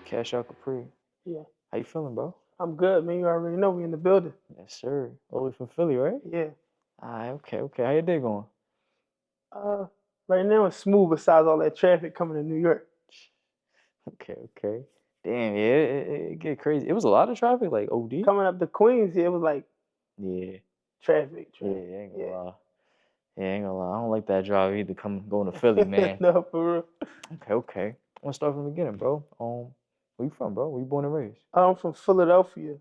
Cash out Capri. Yeah, How you feeling, bro? I'm good, man. You already know we in the building. Yes, sir. All the way from Philly, right? Yeah. Alright, okay. How your day going? Uh, right now it's smooth besides all that traffic coming to New York. Okay. Damn, yeah, it get crazy. It was a lot of traffic, like OD. Coming up to Queens, yeah, it was like Yeah, traffic, yeah, traffic. ain't gonna Yeah. lie. Yeah, ain't gonna lie. I don't like that drive either. Going to Philly, man. No, for real. Okay. I'm gonna start from the beginning, bro. Where you from, bro? Where you born and raised? I'm from Philadelphia,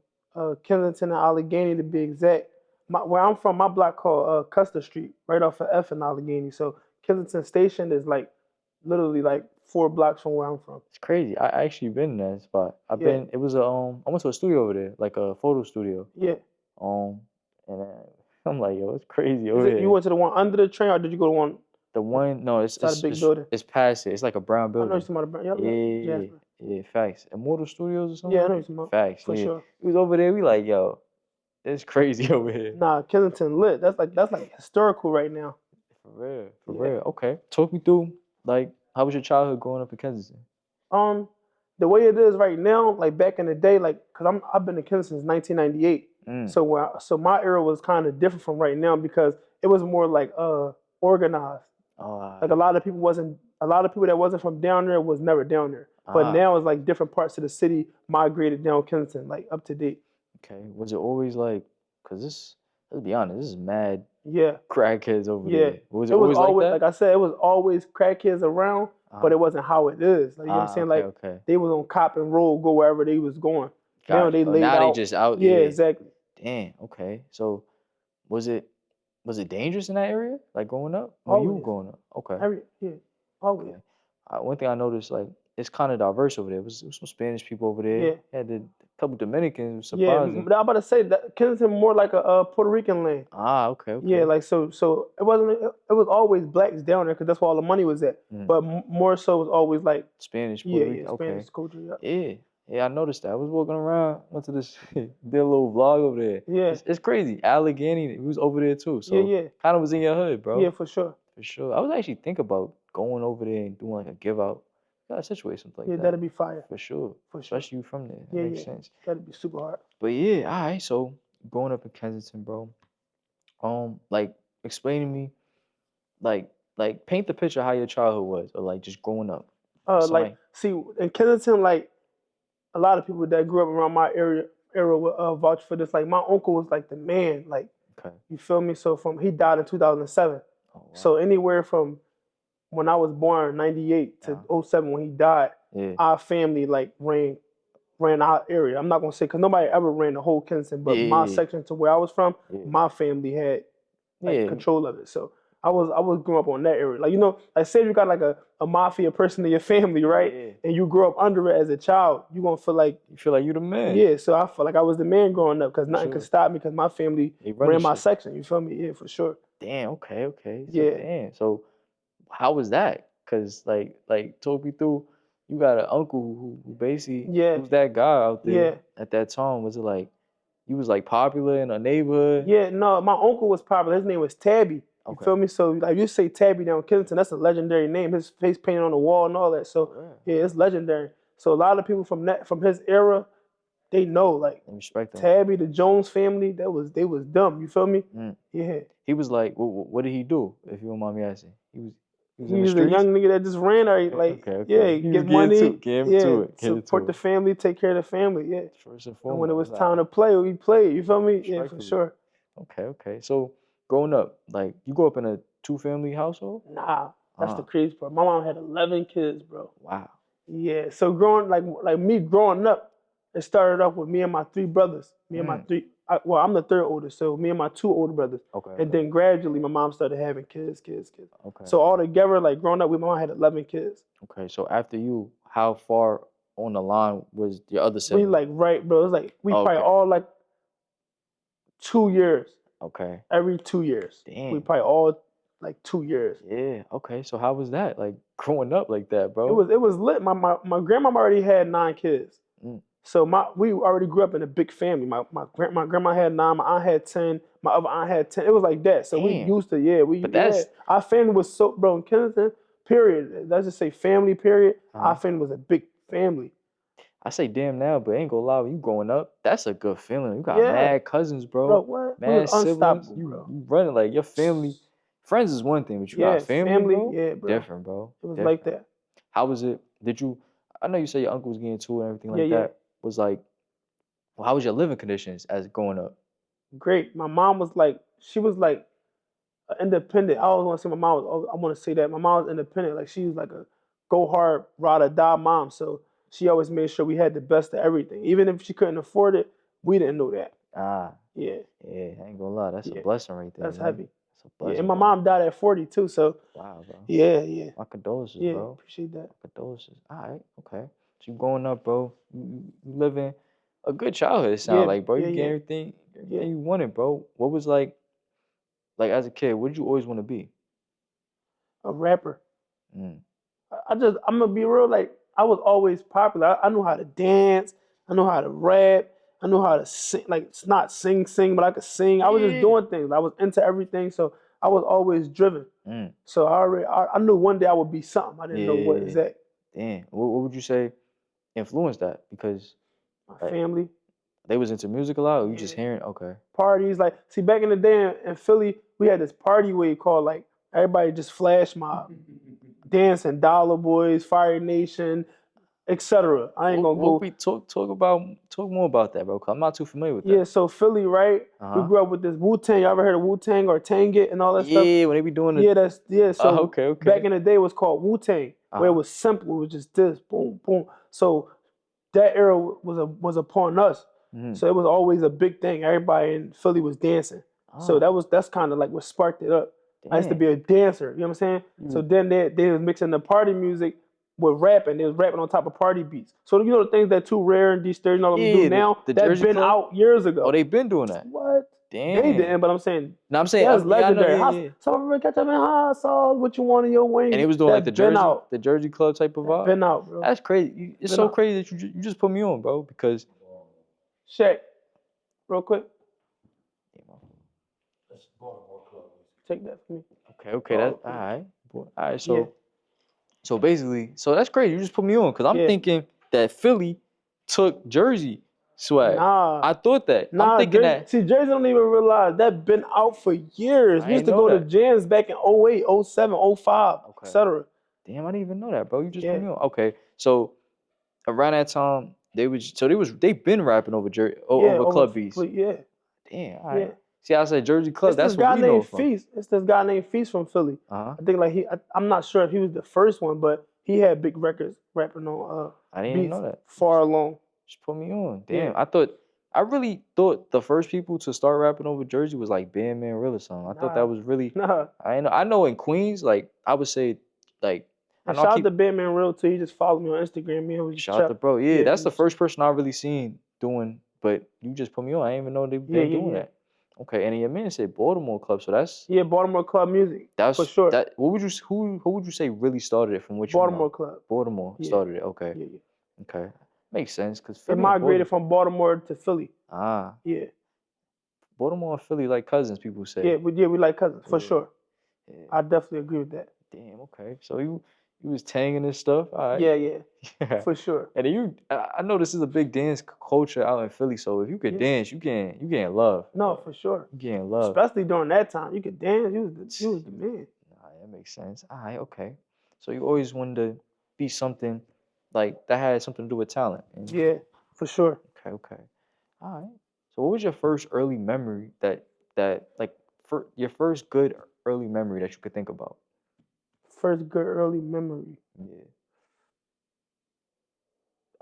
Kensington and Allegheny to be exact. Where I'm from, my block called Custer Street, right off of F and Allegheny. So Kensington Station is like literally like 4 blocks from where I'm from. It's crazy. I actually been in that spot. I've Yeah, been. It was a I went to a studio over there, like a photo studio. yeah. Um, and I'm like, yo, it's crazy Is over it you here. went to the one under the train or did you go to one The one, no, inside a big building? it's past it. It's like a brown I know you're building. talking about yep, yep, Yeah, Jasper. yeah, facts. Immortal Studios or something Yeah, I like know you're that. talking about Facts, for yeah. sure. We was over there. We like, yo, it's crazy over here. Nah, Kensington lit. That's like historical right now. For Yeah. real. Okay, talk me through like how was your childhood growing up in Kensington? Um, the way it is right now, like back in the day, like cause I've been in Kensington since 1998. Mm. So my era was kind of different from right now because it was more like organized. Oh, Like a lot of people that wasn't from down there was never down there. But ah, now it's like different parts of the city migrated down Kensington, like up to date. okay. Was it always like, cause let's be honest, this is mad Yeah. crackheads over Yeah, there. Was it it was always like always like that? I said, it was always crackheads around, but Ah, it wasn't how it is. Like you know what I'm saying? Like okay. they was on cop and roll, go wherever they was going. Now Got you. they Oh, laid now they out. just out Yeah, here. exactly. Damn. Okay. So was it was it dangerous in that area, like growing up when you were Always. growing up? Okay. Yeah, always. Okay. One thing I noticed, like, it's kind of diverse over there. It was some Spanish people over there. Yeah, Had a couple Dominicans. It was yeah. surprising. But I'm about to say that Kensington more like a Puerto Rican land. Ah, Yeah, okay. like so it was always blacks down there because that's where all the money was at. Mm. But more so it was always like Spanish, Puerto yeah, Rican. Spanish Okay. culture. Yeah, Yeah. Yeah, I noticed that. I was walking around, went to this, did a little vlog over there. yeah, It's crazy. Allegheny, he was over there too. yeah, So yeah, kind of was in your hood, yeah, bro. for sure. For sure. I was actually thinking about going over there and doing like a give out. Gotta situate something like Yeah, that. that'd be fire For sure. for sure. Especially you from there. That Yeah, makes yeah, sense. that'd be super hard. But yeah, alright. So growing up in Kensington, bro. Like explain to me, like paint the picture how your childhood was, or like just growing up. Like Somebody. see in Kensington, like a lot of people that grew up around my era will vouch for this. Like my uncle was like the man. Like Okay. you feel me? So he died in 2007. Oh wow. So anywhere from when I was born, 98 to Yeah. '07 when he died, Yeah. our family like ran our area. I'm not gonna say because nobody ever ran the whole Kensington, but my Yeah. section to where I was from, Yeah. my family had like Yeah. control of it. So I was growing up on that area. Like like say you got like a mafia person in your family, right? Yeah. And you grew up under it as a child, you gonna feel like You feel like you the man. yeah. So I felt like I was the man growing up because For nothing could sure. stop me because my family They run the ran my shit. section. You feel me? Yeah, for sure. Damn. Okay. So Yeah, damn. So how was that? Cause like talk me through. You got an uncle who basically yeah, who's that guy out there yeah, at that time? Was it like you was like popular in a neighborhood? yeah. No, my uncle was popular. His name was Tabby. You Okay. feel me? So like you say Tabby down Kensington, that's a legendary name. His face painted on the wall and all that. So For real. yeah, it's legendary. So a lot of people from his era, they know like I respect him. Tabby, the Jones family, they was dumb. You feel me? Mm. Yeah. He was like, what did he do? If you don't mind me asking, he was in He the was a streets. young nigga that just ran out, like, yeah, Okay. He was get money, getting yeah, to it, getting support to the it. family, take care of the family, yeah. First and And when it was foremost, time to play, we played. You feel me? Yeah, for respectfully. sure. Okay. So growing up, like you grew up in a two-family household. Nah, that's the Uh, crazy part. My mom had 11 kids, bro. wow. Yeah. So growing like me growing up, it started off with me and my 3 brothers. Me and my Mm. well, I'm the third oldest, so me and my 2 older brothers. And Okay. then gradually, my mom started having kids. Okay. So all together, like growing up, my mom had 11 kids. Okay. So after you, how far on the line was your other We sibling? like right, bro. It's like we probably Okay. all like 2 years. Okay. Every 2 years. We Damn. probably all like 2 years. Yeah. Okay. So how was that? Like growing up like that, It bro? was lit. My grandmama already had 9 kids. Mm. So we already grew up in a big family. My grandma had 9, my aunt had 10, my other aunt had 10. It was like that. So we Damn. used to, yeah, But that's our family was so bro in Kensington, period. Let's just say family, period. Our family was a big family. I say damn now, but ain't gonna lie, when you growing up, that's a good feeling. You got Yeah, mad cousins, bro. bro. What? We was Mad siblings. unstoppable, You bro. you running like your family. Friends is one thing, but you got Yeah, family, family. bro. Yeah, bro. Different, bro. It was like Different. that. How was it? Did you? I know you say your uncle was getting to it and everything Yeah, like yeah. that. Was like, well, how was your living conditions as growing up? Great. My mom was like, she was like independent. I always want to say my mom was. I want to say that my mom was independent. Like she was like a go hard, ride or die mom. So she always made sure we had the best of everything, even if she couldn't afford it. We didn't know that. Ah, Yeah, yeah. I ain't gonna lie, that's a yeah. blessing right there, That's man. heavy. That's a Yeah, and blessing, my bro. mom died at 42. So Wow, bro. yeah, yeah, My condolences, yeah. bro. Appreciate that. My condolences. All right, okay. So you growing up, bro. You living a good childhood. It sound Yeah, like, bro. You yeah, get yeah, everything, yeah. everything you wanted, bro. What was like as a kid? What did you always want to be? A rapper. Mm. I'm gonna be real. Like I was always popular. I knew how to dance. I knew how to rap. I knew how to sing. Like it's not sing, but I could sing. I was just Yeah. doing things. I was into everything. So I was always driven. Mm. So I knew one day I would be something. I didn't know what Yeah. exact. Damn. What would you say influenced that? Because My like family. they was into music a lot, or you just Yeah. hearing? Okay. Parties. Like see back in the day in Philly, we had this party wave called like everybody just flash mob, dancing, Dollar Boys, Fire Nation, etc. I ain't gonna What go. we talk more about that, bro? 'Cause I'm not too familiar with Yeah, that. so Philly, right? Uh We huh. grew up with this Wu Tang. Y'all ever heard of Wu Tang or Tang It and all that stuff? Yeah, when they be doing the. Yeah, that's yeah. So Okay, back okay. in the day, it was called Wu Tang, Uh where it huh. was simple. It was just this, boom, boom. So that era was upon us. Hmm. So it was always a big thing. Everybody in Philly was dancing. So Ah, that's kind of like what sparked it up. I used to damn. be a dancer. You know what I'm saying? So You then they was mixing the party music with rapping. They was rapping on top of party beats. So you know the things that Too Rare and D-Sturdy and all of them do yeah, now the that Jersey been Club. out years Oh, ago. they been doing that. What? They Damn. didn't, but I'm saying No, I'm saying, that's yeah, I know, legendary. yeah, yeah. Some of them catch up in hot sauce. What you want in your And wings? they was doing like That been out. The Jersey Club type of That vibe. been out, bro. That's crazy. It's Been so out. crazy that you just put me on, bro. Because Shaq, real quick, take that for me. okay, okay, that's Oh, all right. All right, yeah, so basically, so that's crazy. You just put me on because I'm yeah. thinking that Philly took Jersey swag. Nah, I thought that. I'm nah. thinking Jersey, that. see, Jersey don't even realize that been out for years. I We used ain't to know go to that. jams back in '08, '07, '05, Okay. etc. Damn, I didn't even know that, bro. You just put Yeah, me on. Okay, so around that time, they been rapping over yeah, over over, club beats. yeah, Damn, all yeah. right. See, I said Jersey Club. It's this That's what guy we know named it from. Feast. It's this guy named Feast from Philly. Uh huh. I think like I'm not sure if he was the first one, but he had big records rapping on I didn't even beats know that. far along. Just put me on. Yeah. Damn, I really thought the first people to start rapping over Jersey was like Bandman Real or something. I thought that Nah, was really. nah. I know in Queens, like I would say, like I And know I shout out to keep Batman Real too. He just followed me on Instagram. Me and him was just shout out to chat. bro. Yeah, Yeah, that's we the just first person I really seen doing. But you just put me on. I didn't even know they've yeah, been yeah, doing yeah. that. Okay, and then your man said Baltimore Club, so Yeah, Baltimore Club Music for that's sure. that. What would you who would you say really started it from what you know? Baltimore Club. Baltimore Yeah, started it. Okay, yeah, yeah. okay, makes sense because It Philly and migrated Baltimore. from Baltimore to Philly. Ah, Yeah, Baltimore and Philly like cousins. People say. we like cousins for Yeah, sure. yeah. I definitely agree with that. Damn. Okay. So you was tanging this stuff. All right. Yeah, yeah, Yeah. for sure. And then I know this is a big dance culture out in Philly. So if you could Yeah, dance, you getting love. no, for sure. You getting love. Especially during that time, you could dance. You was the You- man. Nah, that makes sense. All right. Okay. So you always wanted to be something like that had something to do with talent. And, Yeah, for sure. okay. Okay. All right. So what was your first early memory that like for your first good early memory that you could think about? First good early memory. Yeah.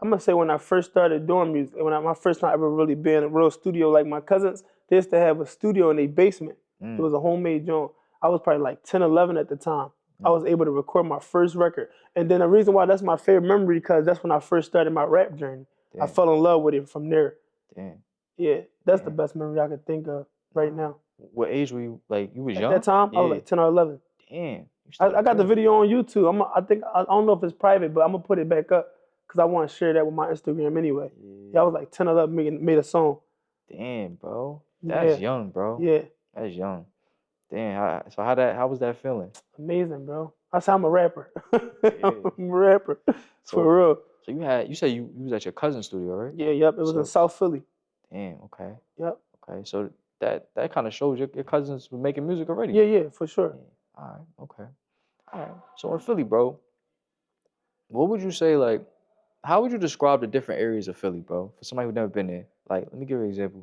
I'm gonna say when I first started doing music, my first time ever really being in a real studio, like my cousins, they used to have a studio in their basement. It Mm, was a homemade joint. I was probably like 10, 11 at the time. I mm, was able to record my first record. And then the reason why that's my favorite memory, because that's when I first started my rap journey. I damn. fell in love with it from there. Damn. Yeah, that's the Damn. best memory I could think of right Nah. now. What age were you? Like you was At that young? time, I was Yeah. like 10 or 11. Damn. You I started got the early. video on YouTube. I don't know if it's private, but I'm gonna put it back up because I want to share that with my Instagram anyway. Yeah, I Yeah. was like 10 or 11 made a song. Damn, bro. That's Yeah, young, bro. yeah, That's young. Damn. So how was that feeling? amazing, bro. I said I'm a rapper. I'm Yeah. a rapper So for real. So you said you was at your cousin's studio, right? Yeah, yep. It was in So South Philly. damn, okay, Yep. okay. So that kind of shows your cousins were making music already. Yeah, yeah, for sure. Yeah. All right, okay, all right. So in Philly, bro, what would you say like? How would you describe the different areas of Philly, bro? For somebody who's never been there, like, let me give you an example.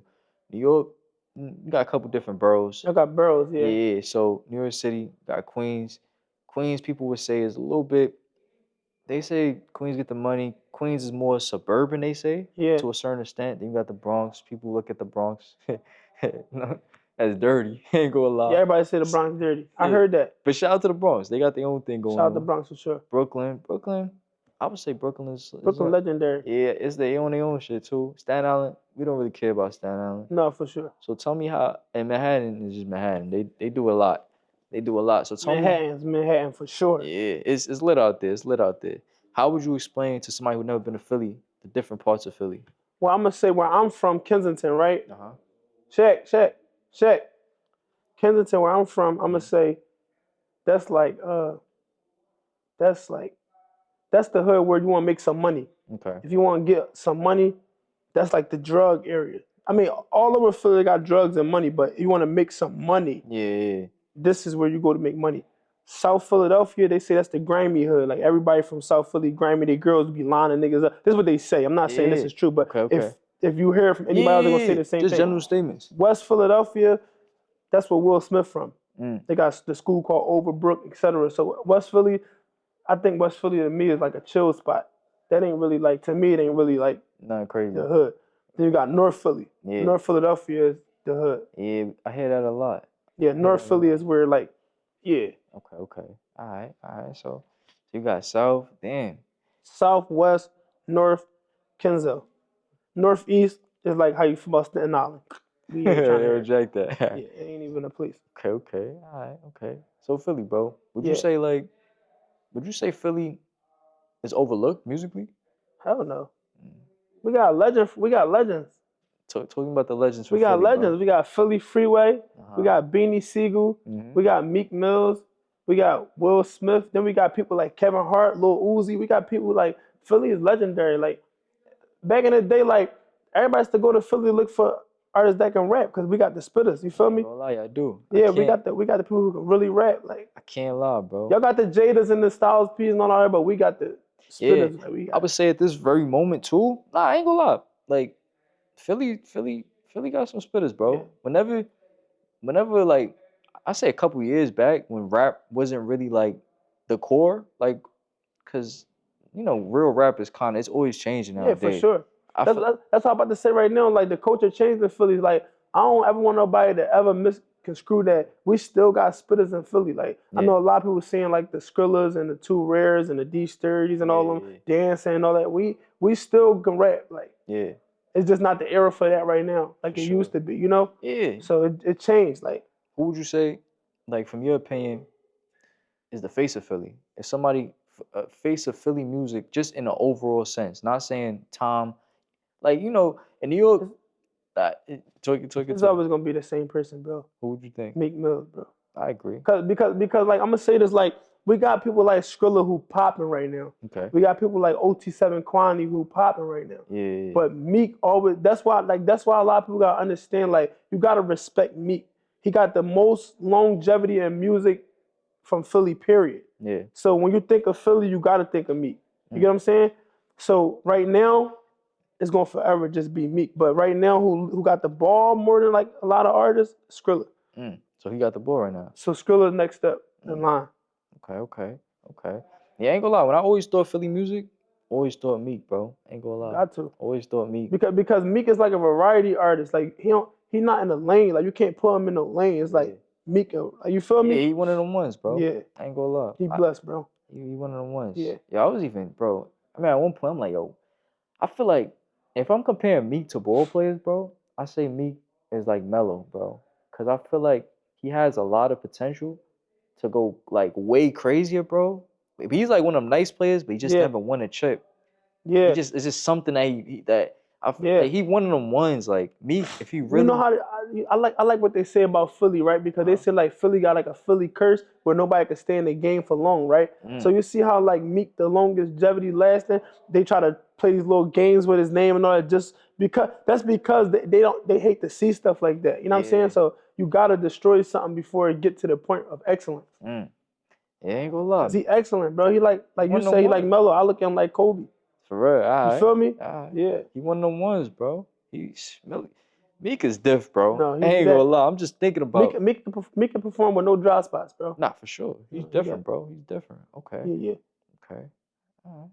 New York, you got a couple different boroughs. I got boroughs. Yeah, Yeah, yeah. So New York City got Queens. Queens, people would say is a little bit. They say Queens get the money. Queens is more suburban. They say yeah. to a certain extent. Then you got the Bronx. People look at the Bronx no, as dirty. Ain't gonna Yeah, lie. everybody say the Bronx dirty. I Yeah, heard that. but shout out to the Bronx. They got their own thing Shout going out the on. Bronx for sure. Brooklyn. I would say Brooklyn is Brooklyn legendary. yeah, it's their own shit too. Staten Island, we don't really care about Staten Island. No, for sure. So tell me how, and Manhattan is just Manhattan. They do a lot. They do a lot. So tell me, Manhattan for sure. yeah, it's lit out there. It's lit out there. How would you explain to somebody who never been to Philly the different parts of Philly? Well, I'm gonna say where I'm from, Kensington, right? Uh-huh. Check. Kensington, where I'm from, I'm gonna Mhm. say that's like that's like that's the hood where you want to make some money. Okay. If you want to get some money, that's like the drug area. I mean, all over Philly got drugs and money, but you want to make some money, Yeah. this is where you go to make money. South Philadelphia, they say that's the grimy hood. Like everybody from South Philly, grimy, they girls be lining niggas up. This is what they say. I'm not saying this Yeah. is true, but Okay. if you hear it from Yeah, anybody else, they're gonna yeah, say yeah. the same Just thing. general statements. West Philadelphia, that's where Will Smith from. Mm. They got the school called Overbrook, etc. So West Philly, I think West Philly to me is like a chill spot. That ain't really like, to me, it ain't really like Nothing crazy. the hood. Then you got North Philly. Yeah. North Philadelphia is the hood. Yeah, I hear that a lot. Yeah, I hear North that a Philly lot. is where like, yeah, Okay. All right. So you got South. Damn. Southwest, North, Kenzo. Northeast is like how you feel about Staten Island. We ain't trying to hear it. Reject that. Yeah, it ain't even a place. Okay. All right. Okay. So Philly, bro. Yeah, Would you say Philly is overlooked musically? hell no. Mm. We got legend. We got legends. Talking about the legends for We got Philly, legends. bro. We got Philly Freeway. We Uh-huh. got Beanie Siegel. Hmm. We got Meek Mills. We got Will Smith. Then we got people like Kevin Hart, Lil Uzi. We got people like, Philly is legendary. Like back in the day, like everybody used to go to Philly to look for artists that can rap because we got the spitters. You feel I ain't me? gonna lie, I do. Yeah, we got the people who can really rap. Like I can't lie, bro. y'all got the Jadas and the Styles P's and all that, but we got the Yeah, spitters. Like we I got. would say at this very moment too. Nah, I ain't gonna lie. Like Philly got some spitters, Yeah. bro. Whenever like I say a couple years back when rap wasn't really like the core, like, cause real rap is kind of it's always changing Yeah, for nowadays. sure. I That's feel that's what I'm about to say right now. Like the culture changed in Philly. Like I don't ever want nobody to ever misconstrue that we still got spitters in Philly. Like I yeah, know a lot of people saying like the Skrillas and the Two Rares and the D30s and all of them yeah, dancing and all that. We still can rap. Like yeah, it's just not the era for that right now, like for it sure. used to be. You know. Yeah. So it changed. Like Who would you say, like from your opinion, is the face of Philly? If somebody face of Philly music, just in an overall sense, not saying Tom, like in New York, it's, talk it it's to me. always gonna be the same person, bro. Who would you think? Meek Mill, bro. I agree. Because like I'm gonna say this, like we got people like Skrilla who popping right now. Okay. We got people like OT7 Kwani who popping right now. Yeah. But Meek always, that's why a lot of people gotta understand, like you gotta respect Meek. He got the most longevity in music from Philly, period. Yeah. So when you think of Philly, you gotta think of Meek. You get what I'm saying? So right now, it's gonna forever just be Meek. But right now, who got the ball more than like a lot of artists? Skrilla. So he got the ball right now. So Skrilla next up in Mm. line. Okay. Yeah, ain't gonna lie. When I always thought Philly music, always thought Meek, bro. Ain't gonna lie. Got to. Always thought Meek. Because Meek is like a variety artist. Like he not in a lane. Like you can't put him in no lane. It's Yeah. like Meek. Like, you feel Yeah, me? he one of them ones, bro. Yeah. I ain't gonna lie. He blessed, bro. He one of them ones. Yeah. I was even, bro. I mean, at one point, I'm like, yo, I feel like if I'm comparing Meek to ball players, bro, I say Meek is like Melo, bro. Cause I feel like he has a lot of potential to go like way crazier, bro. He's like one of them nice players, but he just Yeah. never won a chip. Yeah. It's just something that that Yeah. Like, he one of them ones like Meek. If he You know really, how I like what they say about Philly, right? Because they say like Philly got like a Philly curse where nobody can stay in the game for long, right? So you see how like Meek the longest longevity lasting, they try to play these little games with his name and all that just because they hate to see stuff like that. You know what I'm saying? yeah, So you gotta destroy something before it get to the point of excellence. yeah, ain't gonna lie, Cause he excellent, bro. He he like you one of them say, he like ones. Melo. I look at him like Kobe. For real, You alright, feel me? alright. Yeah. He one of them ones, bro. Meek is diff, bro. No, I he's ain't gonna that. lie. I'm just thinking Meek, about. Meek, Meek can perform with no dry spots, bro. Nah, for sure. He's No, he got. different, bro. He's different. Okay, Yeah, yeah, okay. Alright.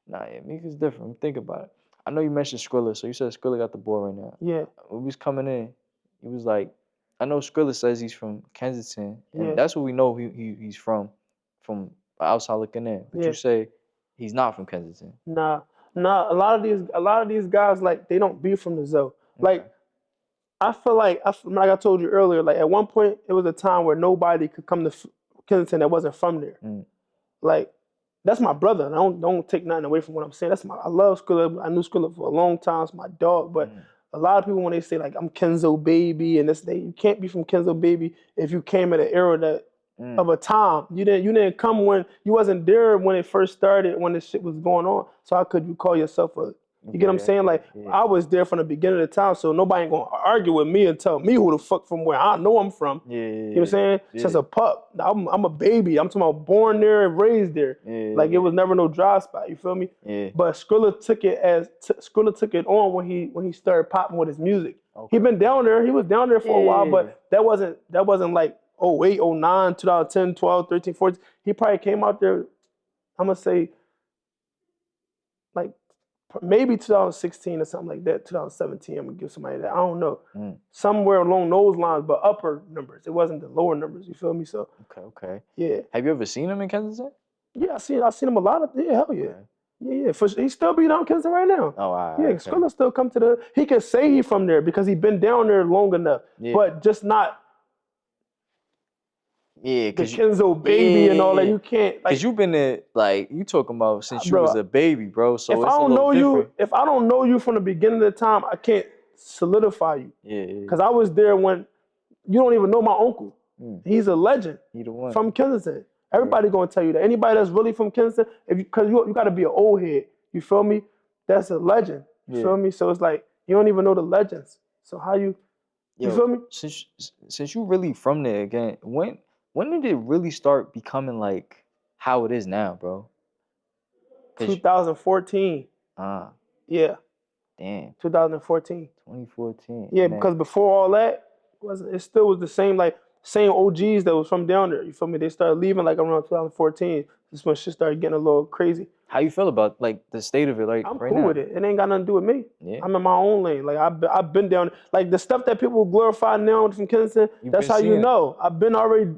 Nah, yeah, Meek is different. I'm thinking about it. I know you mentioned Skrilla, so you said Skrilla got the ball right now. yeah, When we was coming in, he was like, I know Skrilla says he's from Kensington, and yeah, that's what we know he's from outside looking in. But you yeah. say he's not from Kensington. Nah, nah. A lot of these guys like they don't be from the Zoe. Okay. Like I feel like I told you earlier. Like at one point, it was a time where nobody could come to Kensington that wasn't from there. Mm, Like that's my brother. And I don't take nothing away from what I'm saying. I love Skrilla. I knew Skrilla for a long time. It's my dog. But mm, a lot of people when they say like I'm Kenzo baby and this you can't be from Kenzo baby if you came at an era that mm. of a time. You didn't come when you wasn't there when it first started when this shit was going on. So how could you call yourself a you get what I'm Okay, saying? okay, Like yeah, I was there from the beginning of the time, so nobody ain't gonna argue with me and tell me who the fuck from where I know I'm from. yeah, You know what I'm saying? yeah, Since a pup. I'm a baby. I'm talking about born there and raised there. yeah, yeah, Like it yeah, was never no dry spot. You feel me? yeah. But Skrilla took it on when he started popping with his music. He Okay, been down there. He was down there yeah, for a while, yeah, but that wasn't like 08, 09, 2010, 12, 13, 14. He probably came out there. I'm gonna say like maybe 2016 or something like that. 2017. I'm gonna give somebody that. I don't know. yeah. Somewhere along those lines, but upper numbers. It wasn't the lower numbers. You feel me? So Okay, okay. yeah. Have you ever seen him in Kensington? Yeah, I seen him a lot of hell yeah. Okay. Yeah, yeah. For sure. He still be down Kingston right now. Oh, Yeah, okay. Skrilla still come to the he can say he from there because he been down there long enough. Yeah, But just not yeah, the cause you, Kenzo yeah, baby and all that. yeah, You can't cause like you been there like you talking about since you was bro, a baby, bro. So if I it's a don't little know you, different. if I don't know you from the beginning of the time, I can't solidify you. Yeah, yeah. Cause I was there when you don't even know my uncle. Mm, He's a legend he the one. from Kensington. Yeah, Everybody gonna tell you that. Anybody that's really from Kensington, cause you gotta be an old head. You feel me? That's a legend. You yeah. feel me? So it's like you don't even know the legends. So how you Yo, feel me? since you really from there again, when did it really start becoming like how it is now, bro? Cause 2014. ah, Yeah, damn, 2014. 2014, Yeah, and then because before all that, it still was the same same OGs that was from down there. You feel me? They started leaving like around 2014. This when shit started getting a little crazy. how you feel about like the state of it, like I'm right cool with now? it. It ain't got nothing to do with me. Yeah, I'm in my own lane. Like I've been down. Like the stuff that people glorify now from Kinston, you've that's been how you seeing it. know. I've been already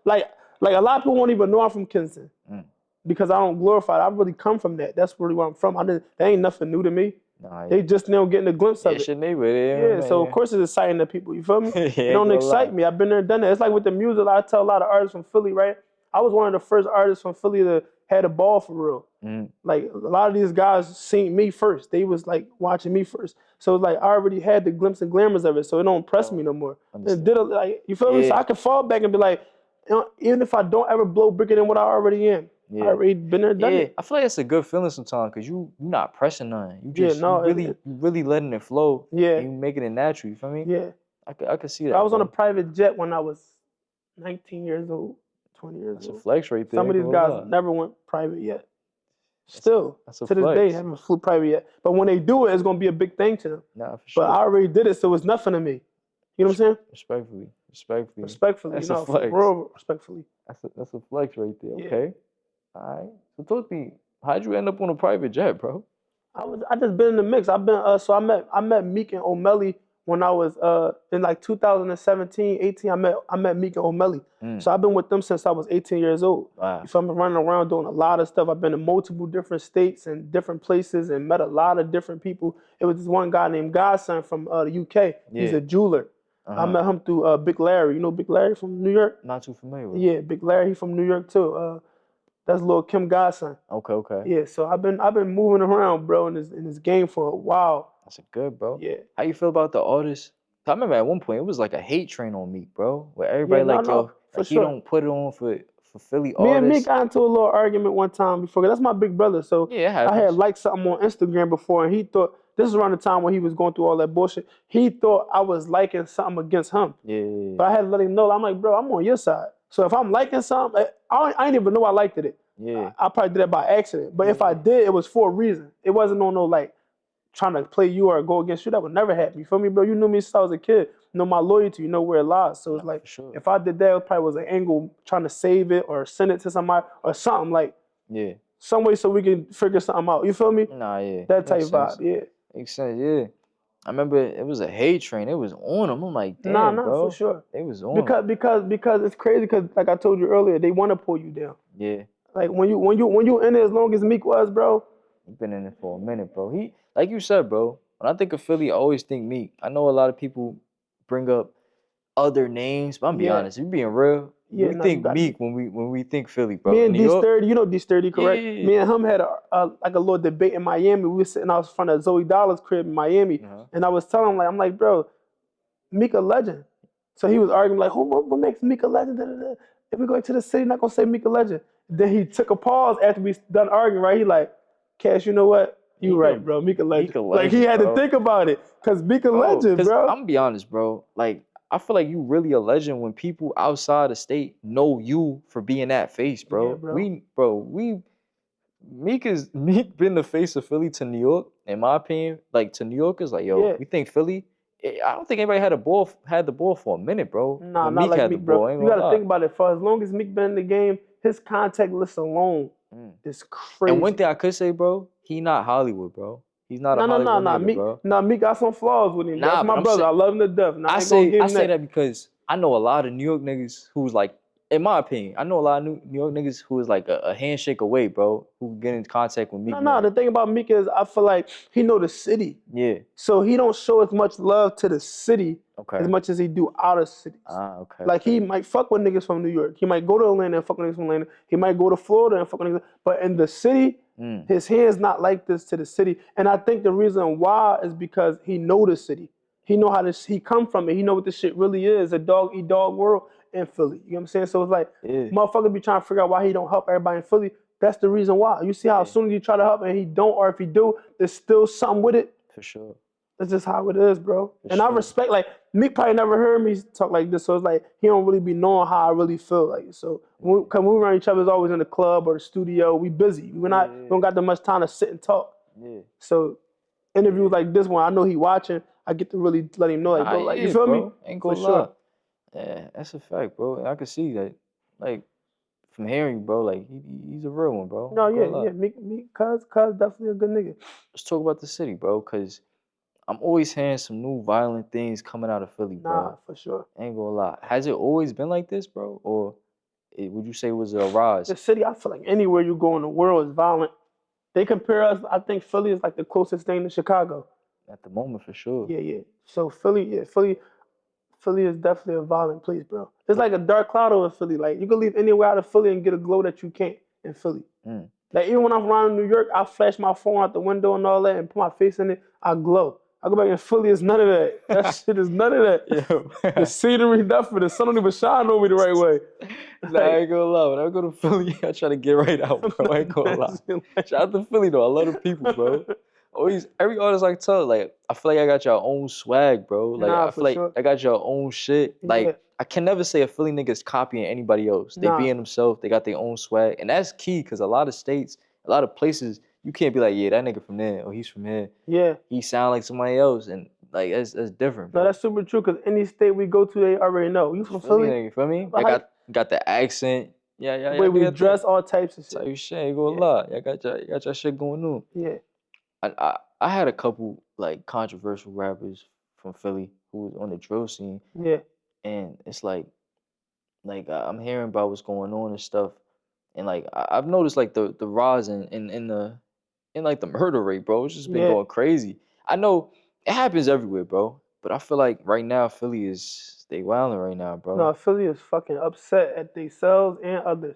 like a lot of people won't even know I'm from Kinston Mm. because I don't glorify it. I really come from that. That's really where I'm from. That ain't nothing new to me. Nah, They just now getting a glimpse yeah, of it's it. your neighborhood, Yeah, so of course it's exciting to people. You feel me? yeah. It Ain't don't gonna lie. excite me. I've been there, done that. It's like with the music. I tell a lot of artists from Philly, right? I was one of the first artists from Philly that had a ball for real. Mm. Like a lot of these guys seen me first. They was like watching me first. So it's like I already had the glimpse and glamours of it. So it don't impress me Oh, no more. It understood. did like you feel me? So Yeah, I can fall back and be like, even if I don't ever blow bigger than what I already am, I yeah. already been there, done Yeah, it. I feel like it's a good feeling sometimes because you not pressing nothing. You Yeah, just no, you really letting it flow yeah, and you making it natural. You feel me? yeah. I could see I that, was on a bro. private jet when I was 19 years old, 20 years That's a old. flex right there. Some of Ain't these gonna guys lie. never went private yet. That's Still, that's a to this day, flex. haven't flew private yet. But when they do it, it's gonna be a big thing to them. Nah, for But I sure. already did it, so it's nothing to me. You know what I'm saying? Respectfully, respectfully. Respectfully, That's a for flex. real, respectfully. That's a flex right there. Yeah. Okay. All right. So talk to me. How'd you end up on a private jet, bro? I just been in the mix. I've been so I met Meek and O'Malley when I was in like 2017, 18. I met Meek and O'Malley. Mm. So I've been with them since I was 18 years old. Wow. If I'm running around doing a lot of stuff, I've been in multiple different states and different places and met a lot of different people. It was this one guy named Godson from the UK. He's Yeah. a jeweler. I Uh-huh. met him through Big Larry. You know Big Larry from New York? Not too familiar with. Yeah, Big Larry. He from New York too. That's Lil Kim godson. Okay. Yeah, so I've been moving around, bro, in this game for a while. That's a good, bro. Yeah. How you feel about the artists? I remember at one point it was like a hate train on Meek, bro. Where Yeah, everybody no, like, no, yo, for like he sure. don't put it on for Philly Me and me artists. got into a little argument one time before. 'Cause that's my big brother. So Yeah, it I had happens. liked something on Instagram before, and he thought this is around the time when he was going through all that bullshit. He thought I was liking something against him, Yeah, but I had to let him know. I'm like, bro, I'm on your side. So if I'm liking something, I didn't even know I liked it. yeah, I probably did that by accident. But if I yeah, did, it was for a reason. It wasn't on no like trying to play you or go against you. That would never happen. You feel me, bro? You knew me since I was a kid. You know my loyalty. You know where it lies. So it's no, like for sure. if I did that, it probably was an angle trying to save it or send it to somebody or something like Yeah, some way so we can figure something out. You feel me? nah, yeah, That type makes vibe. sense. Yeah. Makes sense. Yeah, I remember it was a hate train. It was on them. I'm like, Nah, damn, nah, for bro, sure. they was on them. Because it's crazy. Because like I told you earlier, they want to pull you down. Yeah, Like when you in it as long as Meek was, bro. he been in it for a minute, bro. He, like you said, bro. When I think of Philly, I always think Meek. I know a lot of people bring up other names, but I'm be Yeah, honest, we being real. yeah. We No, you think got Meek me. when we think Philly, bro. Me In and New D York, Sturdy, you know D Sturdy, correct? yeah, Me and him had like a little debate in Miami. We were sitting out in front of Zoe Dollar's crib in Miami, uh-huh. and I was telling him like, I'm like, bro, Meek a legend. So he was arguing like, what makes Meek a legend? Da, da, da. If we go to the city, not gonna say Meek a legend. Then he took a pause after we done arguing. Right? He like, Cash, you know what? You right, bro. Meek a Meek legend. a Like he legend, had to bro. think about it, cause Meek a Bro, legend, cause bro. I'm gonna be honest, bro. Like I feel like you really a legend when people outside the state know you for being that face, Yeah, bro. bro. We Meek been the face of Philly to New York, in my opinion. Like to New Yorkers, like yo, Yeah. we think Philly. I don't think anybody had the ball for a minute, bro. Nah, When not Meek like had the Meek, bro. ball, I ain't You gonna got to lie. think about it. For as long as Meek been in the game, his contact list alone Mm. is And one crazy. thing I could say, bro, he not Hollywood, bro. He's not a No, no, no, Hollywood no. nigga, Meek, bro. nah, Meek got some flaws with him. That's Nah, my but I'm brother. saying I love him to death. Nah, I I ain't gonna say give I him say that. that because I know a lot of New York niggas who's like, in my opinion, I know a lot of New York niggas who is like a handshake away, bro, who get in contact with Meek No, no. Mill. The thing about Meek is, I feel like he know the city, Yeah. so he don't show as much love to the city as Okay. much as he do out of cities. Ah, okay, Like he okay. might fuck with niggas from New York. He might go to Atlanta and fuck with niggas from Atlanta. He might go to Florida and fuck with niggas. But in the city, Mm. his hands not like this to the city. And I think the reason why is because he know the city. He know how this. He come from it. He know what this shit really is. A dog eat dog world in Philly. You know what I'm saying? So it's like Yeah. motherfuckers be trying to figure out why he don't help everybody in Philly. That's the reason why. You see how as Yeah. soon as you try to help and he don't, or if he do, there's still something with it. For sure. That's just how it is, bro. For And I sure. respect, like, Meek probably never heard me talk like this, so it's like he don't really be knowing how I really feel. Like, so Yeah. cause when we around each other, it's always in the club or the studio. We busy. We Yeah. don't got that much time to sit and talk. Yeah. So interviews like this one, I know he watching. I get to really let him know, like, Nah, bro, like, you yeah, feel me? bro. Ain't For gonna sure. lie. Yeah, that's a fact, bro. And I can see that. Like, from hearing you, bro, like he's a real one, bro. No, Ain't yeah, gonna yeah. lie. Cuz definitely a good nigga. Let's talk about the city, bro, cause I'm always hearing some new violent things coming out of Philly, Nah, bro. for sure. Ain't gonna lie. Has it always been like this, bro? Or would you say it was a rise The city, I feel like anywhere you go in the world is violent. They compare us. I think Philly is like the closest thing to Chicago. at the moment for sure? Yeah, yeah. So Philly is definitely a violent place, bro. It's like a dark cloud over Philly. Like you can leave anywhere out of Philly and get a glow that you can't in Philly. Mm. Like even when I'm around in New York, I flash my phone out the window and all that and put my face in it. I glow. I go back in Philly, it's none of that. That shit is none of that. Yo. The scenery, nothing. The sun don't even shine on me the right way. Nah, I Like, ain't gonna lie. When I go to Philly, I try to get right out, bro. I ain't gonna lie. like Shout out to Philly though. I love the people, bro. Always every artist I tell, like I feel like I got your own swag, bro. Like nah, I feel for like sure. I got your own shit. Yeah, Like I can never say a Philly nigga's copying anybody else. They nah, being themselves. They got their own swag, and that's key because a lot of states, a lot of places, you can't be like, yeah, that nigga from there or he's from here. yeah. He sound like somebody else, and like that's different, No, bro. that's super true. Cause any state we go to, they already know. You from Philly Philly? nigga, you feel me? But Y'all how, got the accent. the Yeah, way do we your thing. dress, all types of Tell shit. you shit, ain't gonna Yeah, lie. You got your shit going on. yeah, I had a couple like controversial rappers from Philly who was on the drill scene, yeah, and it's like I'm hearing about what's going on and stuff, and like I've noticed like the rise in like the murder rate, bro. It's just been yeah. going crazy. I know it happens everywhere, bro, but I feel like right now Philly is they wilding right now, bro. No, Philly is fucking upset at themselves and others.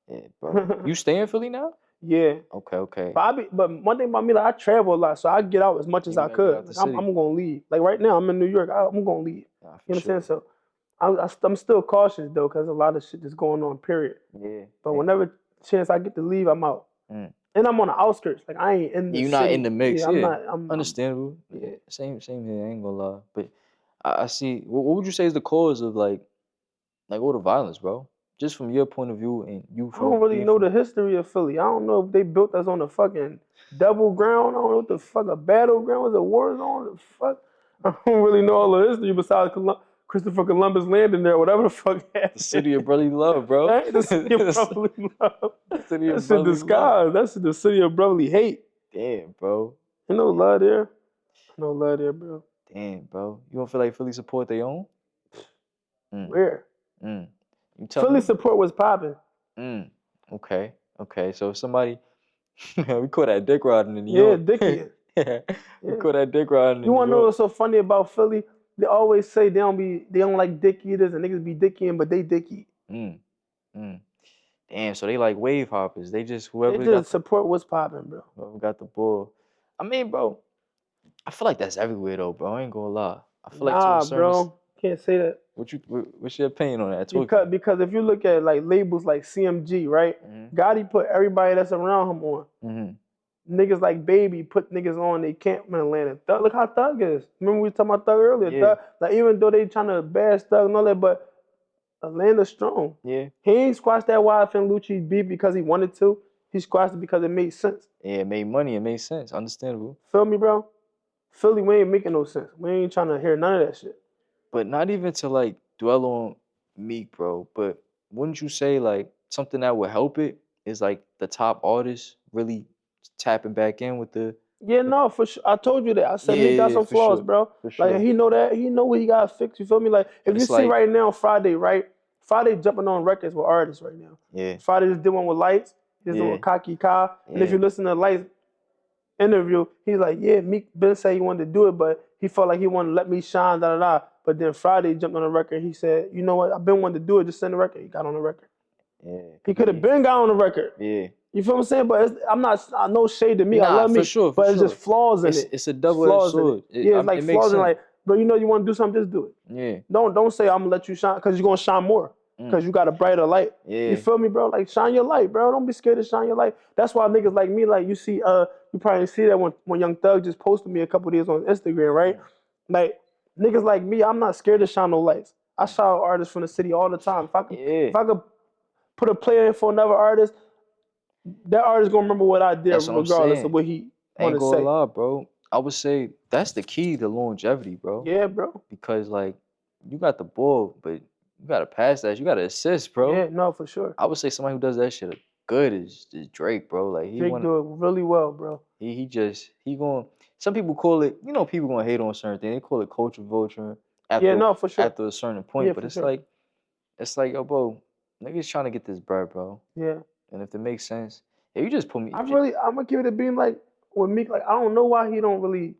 Yeah, bro. You stay in Philly now? Yeah. Okay. But one thing about me, like I travel a lot, so I get out as much as You I gotta get could. out the Like city. I'm gonna leave. Like right now, I'm in New York. I'm gonna leave. Nah, for You understand? sure. So I'm still cautious though, cause a lot of shit is going on. Period. Yeah. But whenever chance I get to leave, I'm out. Mm. And I'm on the outskirts. Like I ain't in the You're not in city. the mix, Yeah, I'm yeah. not. I'm Understandable. yeah. Same here. I ain't gonna lie. But I see. What would you say is the cause of like all the violence, bro? Just from your point of view and you I from don't really being know from. the history of Philly. I don't know if they built us on the fucking double ground. I don't know what the fuck a battleground was, a war zone. The fuck. I don't really know all the history besides Christopher Columbus landing there, whatever the fuck The happened. city of brotherly love, bro. That ain't the city of The brotherly love. city That of shit brotherly love. disguised. That shit the city of brotherly hate. Damn, bro. Ain't no love there. No love there, bro. Damn, bro. You don't feel like Philly support their own? Mm, Where? mm. You telling Philly me? support was popping. Mm. Okay. So if somebody we call that dick riding in New Yeah, York. Dickie. Yeah. We Yeah. call that dick riding You in New wanna know York. what's so funny about Philly? They always say they don't like dick eaters and niggas be dick eating, but they dick eat. Mm. Mm. Damn, so they like wave hoppers. They just They just support what's popping, bro. whoever got the ball. I mean, bro, I feel like that's everywhere though, bro. I ain't gonna lie. I feel like to a Nah, certain bro. Can't say that. what's your opinion on that? Talk to me. Because if you look at like labels like CMG, right? Mhm. Gotti put everybody that's around him on. Mhm. Niggas like Baby put niggas on they camp in Atlanta. Thug, look how Thug is. Remember we was talking about Thug earlier. Yeah. Thug, like even though they trying to bash Thug and all that, but Atlanta's strong. Yeah. He ain't squashed that YF and Lucci beef because he wanted to. He squashed it because it made sense. Yeah, it made money. It made sense. Understandable. Feel me, bro? Philly, we ain't making no sense. We ain't trying to hear none of that shit. But not even to like dwell on Meek, bro. But wouldn't you say like something that would help it is like the top artists really tapping back in with the Yeah, with no, for sure. I told you that. I said Meek got yeah, some for flaws, sure. bro. For Like sure. he know that. He know what he got to fix. You feel me? Like if But you it's see like, right now, Friday, right? Friday jumping on records with artists right now. yeah, Friday just did one with Lights. He just did one yeah, with Kaki Ka. And if yeah, you listen to Lights interview, he's like, yeah, Meek been say he wanted to do it, but he felt like he wanted to let me shine, da da da. But then Friday jumped on the record. He said, you know what? I've been wanting to do it. Just send the record. He got on the record. yeah. He Cause could have been got on the record. yeah. You feel what I'm saying? But I'm not. I no shade to me. I Nah, love for me, sure, for but it's just sure. flaws in it. It's a It's double edged flaws in it. sword. Yeah, it's like It makes flaws in sense. like, bro. You know you want to do something, just do it. Yeah. Don't say I'm gonna let you shine because you're gonna shine more Mm, because you got a brighter light. You yeah. feel me, bro? Like shine your light, bro. Don't be scared to shine your light. That's why niggas like me, like you see, you probably see that when Young Thug just posted me a couple days on Instagram, right? Mm, Like niggas like me, I'm not scared to shine no lights. I shout artists from the city all the time. yeah. If I could put a player in for another artist, that artist gonna remember what I did That's what I'm regardless of saying. what he I ain't wanna gonna say. lie, bro. I would say that's the key to longevity, bro. Yeah, bro. Because like you got the ball, but you gotta pass that. You gotta assist, bro. Yeah, no, for sure. I would say somebody who does that shit good is Drake, bro. Like Drake do it really well, bro. he going some people call it, people gonna hate on certain things. They call it culture vulture Yeah, after no, for sure. after a certain Yeah, point. But for sure. it's like, yo, bro, niggas trying to get this bread, bro. Yeah. And if it makes sense, if you just put me I'm gonna give it a beam like with Meek. Like I don't know why he don't really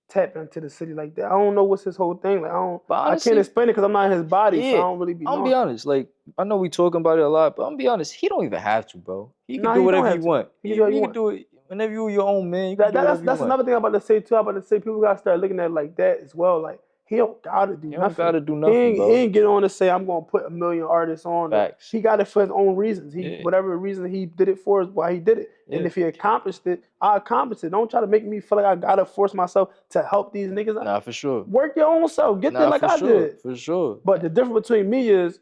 tap into the city like that. I don't know what's his whole thing. Like but I can't honestly, explain it because I'm not in his body, so I yeah, don't really be I'm gonna knowing. be honest. Like, I know we talking about it a lot, but I'm gonna be honest. He don't even have to, bro. He can Nah, do he don't whatever he have to. want. He can do what he He can want. do it whenever you your own man. You can do whatever you That's want. another thing I'm about to say too. I'm about to say people gotta start looking at it like that as well. Like he don't gotta do You don't nothing. gotta do nothing, He bro. ain't get on to say I'm gonna put a million artists on. Facts. He got it for his own reasons. Yeah, Whatever reason he did it for is why he did it. And yeah. if he accomplished it, I accomplished it. Don't try to make me feel like I gotta force myself to help these niggas out. Nah, for sure. Work your own self. Get there Nah, like for I sure. did. For sure. But the difference between me is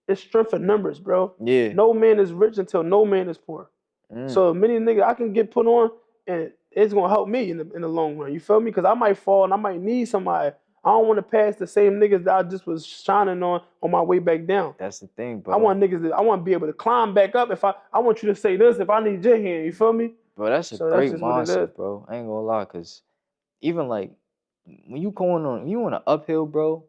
it's strength in numbers, bro. Yeah. No man is rich until no man is poor. Mm. So many niggas I can get put on, and it's gonna help me in the long run. You feel me? Because I might fall and I might need somebody. I don't want to pass the same niggas that I just was shining on my way back down. That's the thing, I bro. want niggas that I want to be able to climb back up. If I want you to say this if I need your hand. You feel me? Bro, that's a So that's great just what it is. mindset, bro. I ain't gonna lie, cause even like when you on an uphill, bro,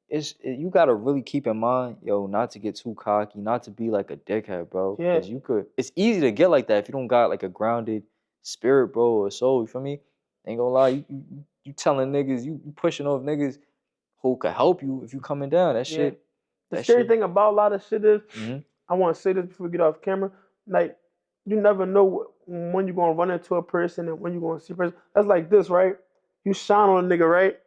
you gotta really keep in mind, yo, not to get too cocky, not to be like a dickhead, bro. Yeah, Cause it's easy to get like that if you don't got like a grounded spirit, bro, or soul. You feel me? Ain't gonna lie, you telling niggas, you pushing off niggas who could help you if you coming down. yeah. The That scary shit. thing about a lot of shit is Mhm. I want to say this before we get off camera. Like, you never know when you're gonna run into a person and when you're gonna see a person. That's like this, right? You shine on a nigga, right?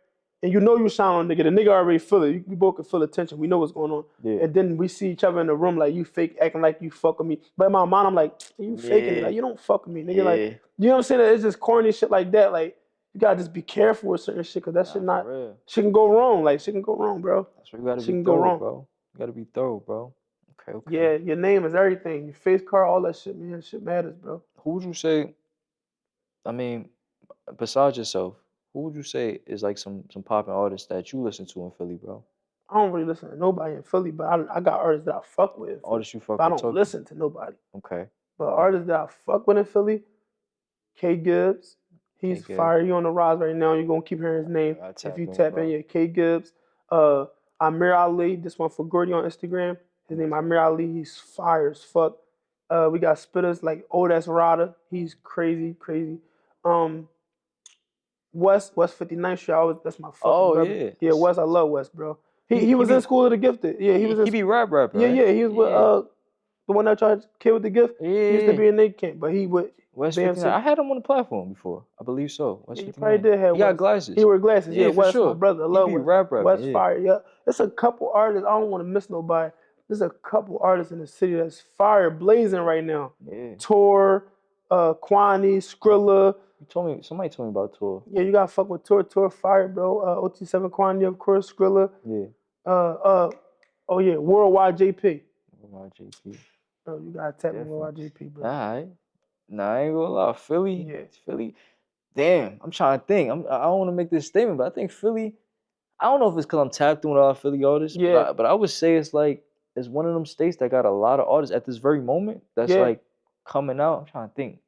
And you know you shine on a nigga. The nigga already feel it. We both can feel the tension. We know what's going on. Yeah. And then we see each other in the room like you fake acting like you fuck with me. But in my mind, I'm like, you faking it. Yeah. Like you don't fuck with me, nigga. Like, Yeah. you know what I'm saying? It's just corny shit like that. Like, you gotta just be careful with certain shit, cause that shit Nah, for not real. shit can go wrong. Like shit can go wrong, bro. That's why you gotta Shit be can go thorough, wrong. bro. You gotta be thorough, bro. Okay, okay. Yeah, your name is everything. Your face card, all that shit, man. Shit matters, bro. Who would you say? I mean, besides yourself, who would you say is like some popping artists that you listen to in Philly, bro? I don't really listen to nobody in Philly, but I got artists that I fuck with in Philly. Artists you But fuck I with, don't talk to me. listen to nobody. Okay. But Okay. artists that I fuck with in Philly, K Gibbs. Okay, He's good. fire. He on the rise right now. You're gonna keep hearing his name. I If tap you in, tap in, bro. yeah, K Gibbs. Uh Amir Ali, this one for Gordy on Instagram. His I'm gonna name tap Amir in. Ali. He's fire as fuck. We got spitters like Odes Rada. He's crazy, crazy. Um West 59th Street. That's my fucking Oh brother. yeah. Yeah, West, I love West, bro. He He was in be School of the Gifted. Yeah, he was in he be rapping, yeah, right? yeah, he was with Yeah. the one that tried to kill with the gift. He used to Yeah. be in Nate Camp, but he with West Bam 59. said, I had him on the platform before. I believe so. yeah, West you probably 59. did have He got West. He glasses. wear glasses. Yeah, Yeah, for West, my sure. brother. I He love be West. rapping, West yeah. fire. Yeah, it's a couple artists. I don't want to miss nobody. There's a couple artists in the city that's fire blazing right now. Yeah. Tor, Kwani, Skrilla. Somebody told me about Tour. Yeah, you gotta fuck with Tor. Tor fire, bro. OT7 Kwani, of course. Skrilla. Yeah. Uh, uh, oh yeah, Worldwide JP. My JP. Bro, you gotta tap in Definitely. Worldwide JP, bro. Nah, nah, I ain't gonna lie. Philly, Yeah, Philly. Damn, I'm trying to think. I don't want to make this statement, but I think Philly. I don't know if it's because I'm tapped in with a lot of Philly artists, but yeah, I would say it's like it's one of them states that got a lot of artists at this very moment that's yeah, like coming out. I'm trying to think.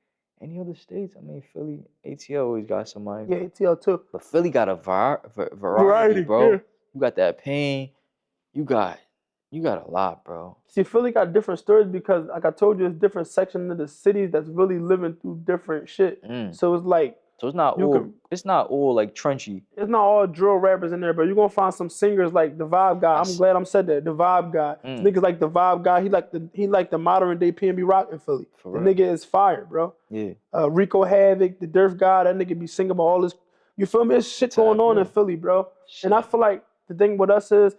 Any other states? I mean, Philly, ATL always got somebody, yeah. ATL too. but Philly got a variety, Variety. Yeah. bro. You got that Pain. You got a lot, bro. See, Philly got different stories because, like I told you, it's different sections of the cities that's really living through different shit. Mm. So it's like So it's not you all. can. It's not all like trenchy. It's not all drill rappers in there, but you're gonna find some singers like the Vibe Guy. I I'm s- glad I'm said that. The Vibe Guy. mm, Niggas like the Vibe Guy. He like the modern day PNB rock in Philly. for The real. nigga is fire, bro. Yeah. Rico Havoc, the Durf Guy. That nigga be singing about all this. You feel me? There's shit going Tap on in in. Philly, bro. And I Shit. feel like the thing with us is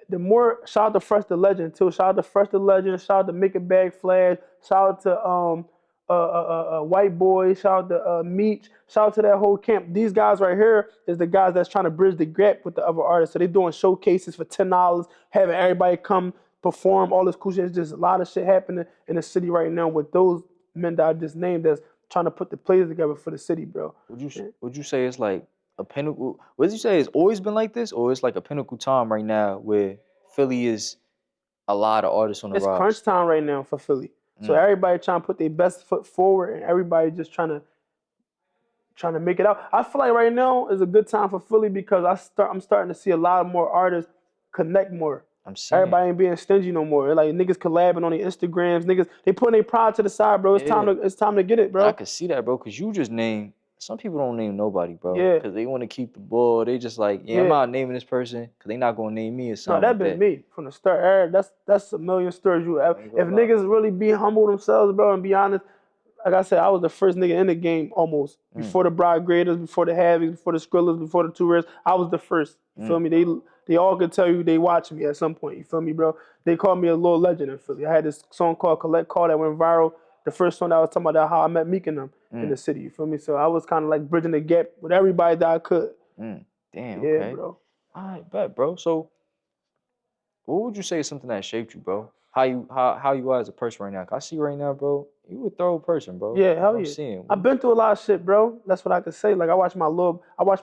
the more shout out to Fresh the Legend too. Shout out to Fresh the Legend. Shout out to Make It Bag Flash. Shout out to White Boy. Shout out to Meech. Shout out to that whole camp. These guys right here is the guys that's trying to bridge the gap with the other artists. So they doing showcases for $10, having everybody come perform all this cool shit. It's just a lot of shit happening in the city right now with those men that I just named that's trying to put the players together for the city, bro. Would you say it's like a pinnacle? Would you say it's always been like this, or it's like a pinnacle time right now where Philly is a lot of artists on the It's crunch rise? time right now for Philly. So Mm. everybody trying to put their best foot forward, and everybody just trying to make it out. I feel like right now is a good time for Philly because I'm starting to see a lot more artists connect more. I'm seeing. Everybody ain't being stingy no more. Like niggas collabing on their Instagrams, niggas they putting their pride to the side, bro. Yeah. It's time to get it, I bro. could see that, bro, because you just name. Some people don't name nobody, bro, Yeah, because they want to keep the ball. They just like, yeah, I'm yeah. not naming this person because they not gonna name me or No, something that like been that. me from the start. That's a million stories you have. I ain't If gonna lie. niggas really be humble themselves, bro, and be honest, like I said, I was the first nigga in the game almost. Mm, Before the Bride Graders, before the Havies, before the Skrillers, before the Tourists. I was the first. You feel mm, me? They all could tell you they watch me at some point. You feel me, bro? They called me a little legend in Philly. I had this song called Collect Call that went viral. The first song that I was talking about how I met Meek and them in mm, the city. You feel me? So I was kind of like bridging the gap with everybody that I could. mm. Damn. Yeah, Okay. bro. All right, bet, bro. So, what would you say is something that shaped you, bro? How you are as a person right now? 'Cause I see right now, bro, you a thorough person, bro. Yeah, From what hell I'm yeah. seeing. I've been through a lot of shit, bro. That's what I could say. Like I watched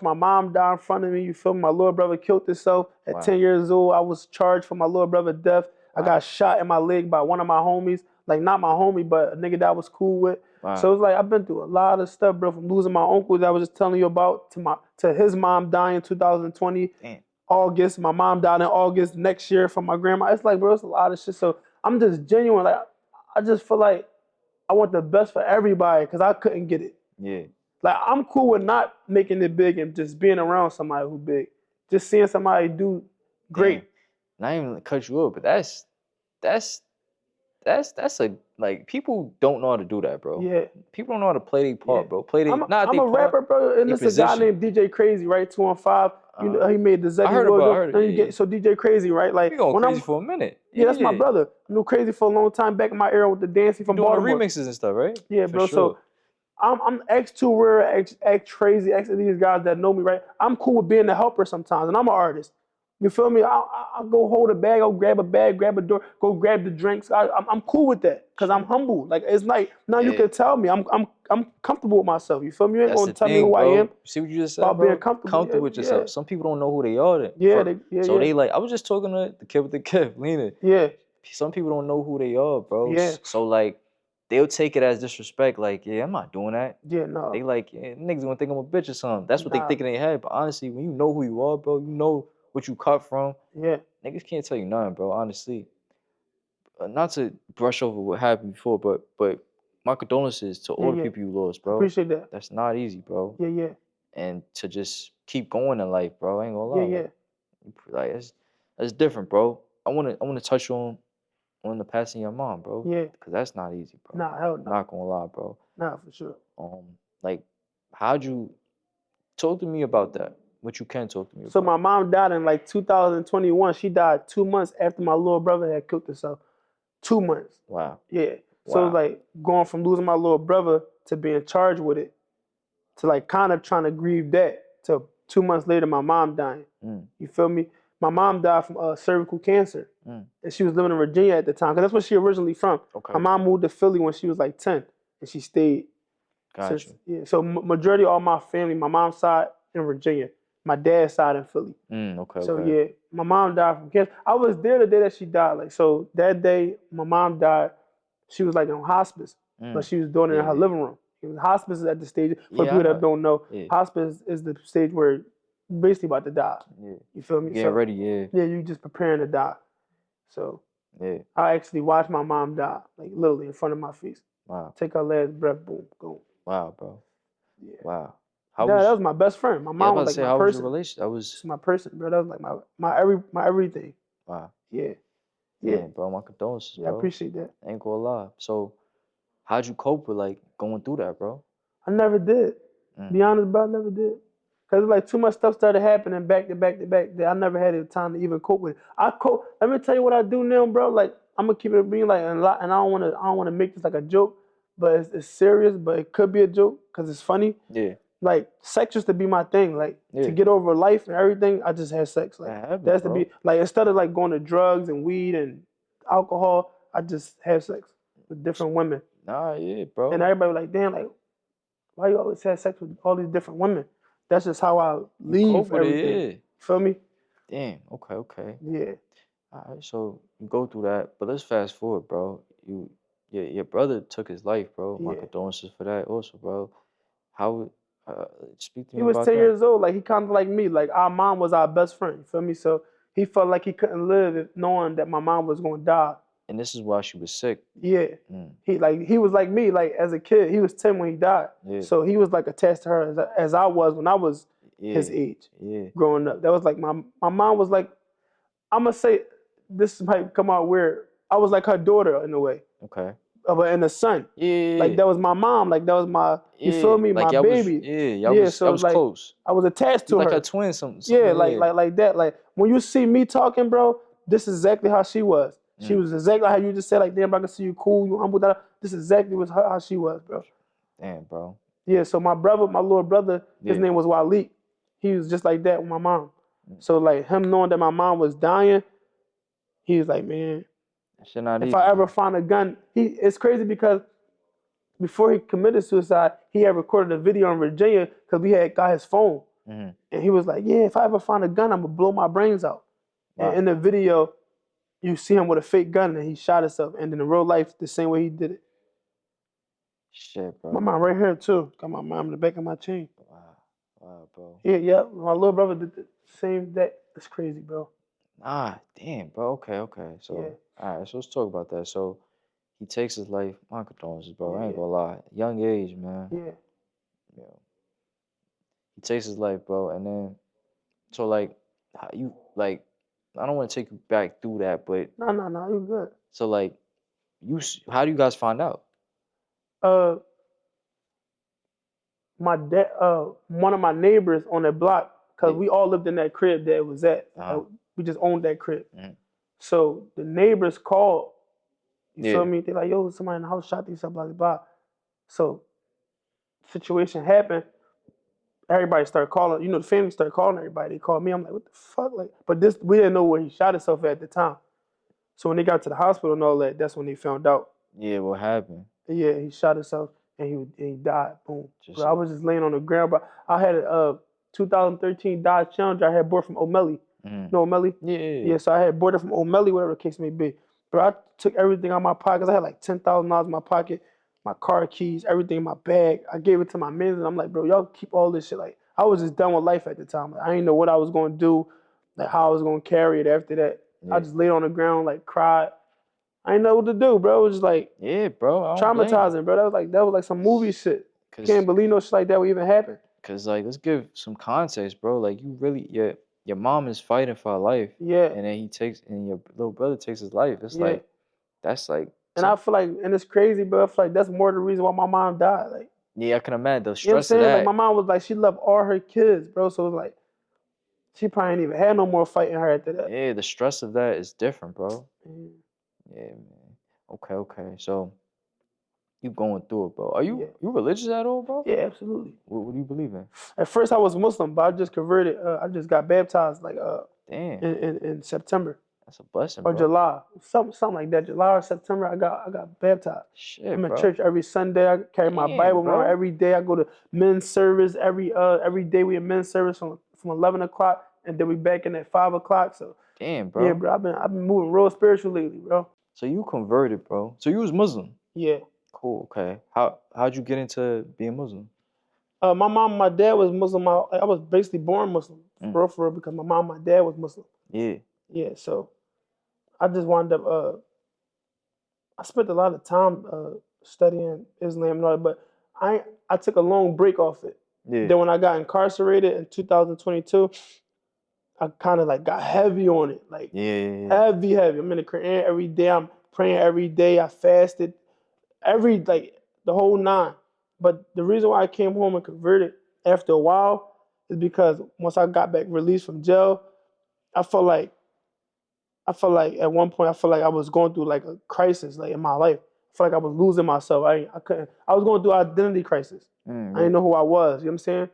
my mom die in front of me. You feel me? My little brother killed himself at Wow. 10 years old. I was charged for my little brother's death. I got Wow. shot in my leg by one of my homies. Like not my homie, but a nigga that I was cool with. So Wow. it's like I've been through a lot of stuff, bro. From losing my uncle that I was just telling you about to his mom dying in 2020 Damn. August. My mom died in August next year from my grandma. It's like, bro, it's a lot of shit. So I'm just genuine. Like I just feel like I want the best for everybody because I couldn't get it. Yeah. Like I'm cool with not making it big and just being around somebody who big. Just seeing somebody do Damn. great. Not even to cut you up, but that's that's a like people don't know how to do that, bro. Yeah, People don't know how to play their yeah. part, bro. Play their not I'm their a part, rapper, bro, and their it's a guy position. named DJ Crazy, right? 215. You Uh, know, he made the I Zeddy heard about, I Williams. heard it. And you Yeah, get so DJ Crazy, right? he Like been going when crazy I'm, for a minute. yeah, that's my Yeah, brother. I knew Crazy for a long time back in my era with the dancing he be from doing the Baltimore. remixes and stuff, right? Yeah, For bro. So sure. I'm X Two Rare, X Crazy, X of these guys that know me, right? I'm cool with being a helper sometimes, and I'm an artist. You feel me? I'll go hold a bag, I'll grab a bag, grab a door, go grab the drinks. I'm cool with that because I'm Shit. humble. Like it's like now you Yeah, can tell me I'm comfortable with myself. You feel me? You ain't that's gonna the tell me thing, who I am bro. See what you just said, about being bro? comfortable. Comfortable Yeah, with yeah, yourself. Some people don't know who they are. Then. yeah, yeah, So yeah, they like. I was just talking to the kid with the kid, Lena. yeah, Some people don't know who they are, bro. yeah, So like, they'll take it as disrespect. Like, yeah, I'm not doing that. yeah. They No, like, yeah, niggas gonna think I'm a bitch or something. That's what they nah, think in their head. But honestly, when you know who you are, bro, you know what you cut from. yeah, Niggas can't tell you nothing, bro. Honestly, not to brush over what happened before, but my condolences to yeah, all the yeah. people you lost, I bro. appreciate that. That's not easy, bro. Yeah, yeah, And to just keep going in life, bro. I ain't gonna yeah, lie, yeah, like that's different, bro. I wanna touch on the passing of your mom, bro, yeah. because that's not easy, bro. Nah, hell no, Not gonna lie, bro. nah, for sure. Like, how'd you talk to me about that? What you can talk to me So about? my mom died in like 2021. She died 2 months after my little brother had killed himself. 2 months. Wow, Yeah. So wow. like going from losing my little brother to being charged with it to like kind of trying to grieve that to 2 months later my mom dying. Mm, You feel me? My mom died from cervical cancer, mm. and she was living in Virginia at the time because that's where she originally from. Okay, My mom okay. moved to Philly when she was like 10, and she stayed Got since. you. Yeah. So majority of all my family, my mom's side in Virginia, my dad's side in Philly. Okay, So okay. yeah, my mom died from cancer. I was there the day that she died. Like so that day, my mom died. She was like in hospice, but Mm. she was doing it Yeah, in her yeah, living room. Hospice is at the stage for yeah. I people that know. don't know. Yeah, Hospice is the stage where you're basically about to die. yeah. You feel You me? getting So ready? Yeah, yeah, you just preparing to die. So yeah. I actually watched my mom die, like literally in front of my face. Wow, Take her last breath, boom, boom. wow, bro. Yeah, Wow. How that was? was my best friend. My Yeah, I was mom about was to like say, my how was your person. relation? That She's was my person, bro. That was like my everything. wow. Yeah, yeah, Damn, bro. My condolences, yeah. I bro. appreciate that. Ain't gonna lie. So, how'd you cope with like going through that, bro? I never did. Mm, Be honest, bro, I never did. Cause like too much stuff started happening back to back to back that I never had the time to even cope with it. I cope. Let me tell you what I do now, bro. Like I'm gonna keep it being like and I don't wanna make this like a joke, but it's serious. But it could be a joke because it's funny. yeah, Like sex used to be my thing. Like to yeah. get over life and everything, I just had sex. Like That happens, that's to be bro. like instead of like going to drugs and weed and alcohol, I just have sex with different women. Nah, yeah, And bro. everybody was like, damn, like why you always have sex with all these different women? That's just how I You cope leave with everything. it, yeah. Feel me? Damn. Okay, okay. Yeah, All right, so you go through that, but let's fast forward, bro. Your brother took his life, bro. My yeah. condolences for that, also, bro. How? Uh, Speak to He me was about 10 that. years old. Like he kind of like me. Like our mom was our best friend. You feel me? So he felt like he couldn't live knowing that my mom was gonna die. And this is why she was sick. Yeah. Mm, He was like me. Like as a kid, he was 10 when he died. yeah, So he was like attached to her as I was when I was his yeah, age yeah. growing up. That was like my mom was like I'm gonna say this might come out weird. I was like her daughter in a way. Okay. But in the son. Like Yeah, that was my mom. Like that was my, you feel yeah. me, Like my baby. Yeah. y'all So was like close. I was attached You to like her her. twin, Yeah, something. Yeah. like that. Like when you see me talking, bro, this is exactly how she was. She Mm, was exactly how you just said, like, damn, bro, I can see you cool, you humble. That. This is exactly how she was, bro. damn, bro. Yeah. So my brother, my little brother, his Yeah. name was Waleed. He was just like that with my mom. Mm, So like him knowing that my mom was dying, he was like, man, that shit not if easy, I ever bro. find a gun, it's crazy because before he committed suicide, he had recorded a video in Virginia because we had got his phone. Mm-hmm. And he was like, yeah, if I ever find a gun, I'm going to blow my brains out. And Wow. in the video, you see him with a fake gun and he shot himself. And in real life, the same way he did it. Shit, My bro. mom right here, too. Got my mom in the back of my chain. Wow. Wow, bro. Yeah, yeah. My little brother did the same. That's crazy, bro. Ah, damn, bro. Okay, okay. Yeah, So, all right. So let's talk about that. So he takes his life. My condolences, bro. yeah, I ain't yeah, gonna lie. Young age, man. yeah. You know, he takes his life, bro. And then, so like, how you like? I don't want to take you back through that, but No, no, no. You good. so like, How do you guys find out? Uh, my dad, one of my neighbors on that block, cause Yeah. we all lived in that crib that it was at. Uh-huh. We just owned that crib. Mhm. So the neighbors called. You feel Yeah. me? They like, yo, somebody in the house shot these, blah blah blah. So situation happened. Everybody started calling. You know, the family started calling everybody. They called me. I'm like, what the fuck? Like, but this we didn't know where he shot himself at the time. So when they got to the hospital and all that, that's when they found out. Yeah. What happened? Yeah, he shot himself and he died. Boom. Just Bro, I was just laying on the ground. But I had a 2013 Dodge Challenger. I had bought from O'Malley. Mhm. You know O'Malley? Yeah. Yeah, so I had bought it from O'Malley, whatever the case may be. Bro, I took everything out of my pockets. I had like $10,000 in my pocket, my car keys, everything in my bag. I gave it to my man, and I'm like, bro, y'all keep all this shit. Like, I was just done with life at the time. Like, I didn't know what I was going to do, like how I was going to carry it after that. I Yeah. just laid on the ground, like cried. I didn't know what to do, bro. It was just like Yeah, bro. I don't blame you. traumatizing, bro. That was like some movie shit. Cause, Can't believe no shit like that would even happen. like, let's give some context, bro. Like, you really, your mom is fighting for her life, Yeah, and then and your little brother takes his life. It's yeah. like, that's like, And I feel like, and it's crazy, bro. I feel like that's more the reason why my mom died. Like, yeah, I can imagine the you know what I'm stress of saying? Like, my that. mom was like, she loved all her kids, bro. So it was like, she probably ain't even had no more fight in her after that. Yeah, the stress of that is different, bro. Mm, Yeah, man. Okay, okay. So you going through it, bro. Are yeah, you religious at all, bro? yeah, absolutely. What do you believe in? At first, I was Muslim, but I just converted. I just got baptized like Damn, in September that's a blessing, or bro. July, something like that. July or September, I got baptized. Shit, I'm in bro. church every Sunday. I carry my Damn, Bible around bro. every day. I go to men's service every day. We in men's service from 11 o'clock, and then we back in at 5 o'clock. So Damn, yeah, bro. bro, I've been moving real spiritual lately, bro. So you converted, bro. So you was Muslim. Yeah. Cool. Okay. How'd you get into being Muslim? My mom, and my dad was Muslim. I was basically born Muslim, Mm, for real, because my mom, and my dad was Muslim. yeah. Yeah, so I just wound up. I spent a lot of time studying Islam and all that, but I took a long break off it. Yeah. Then when I got incarcerated in 2022, I kind of like got heavy on it, like Yeah. Yeah. Yeah. heavy, heavy. I'm in the Quran every day. I'm praying every day. I fasted like the whole nine. But the reason why I came home and converted after a while is because once I got back released from jail, I felt like at one point I felt like I was going through like a crisis like in my life. I felt like I was losing myself. I couldn't. I was going through identity crisis. I Yeah. didn't know who I was. You know what I'm saying?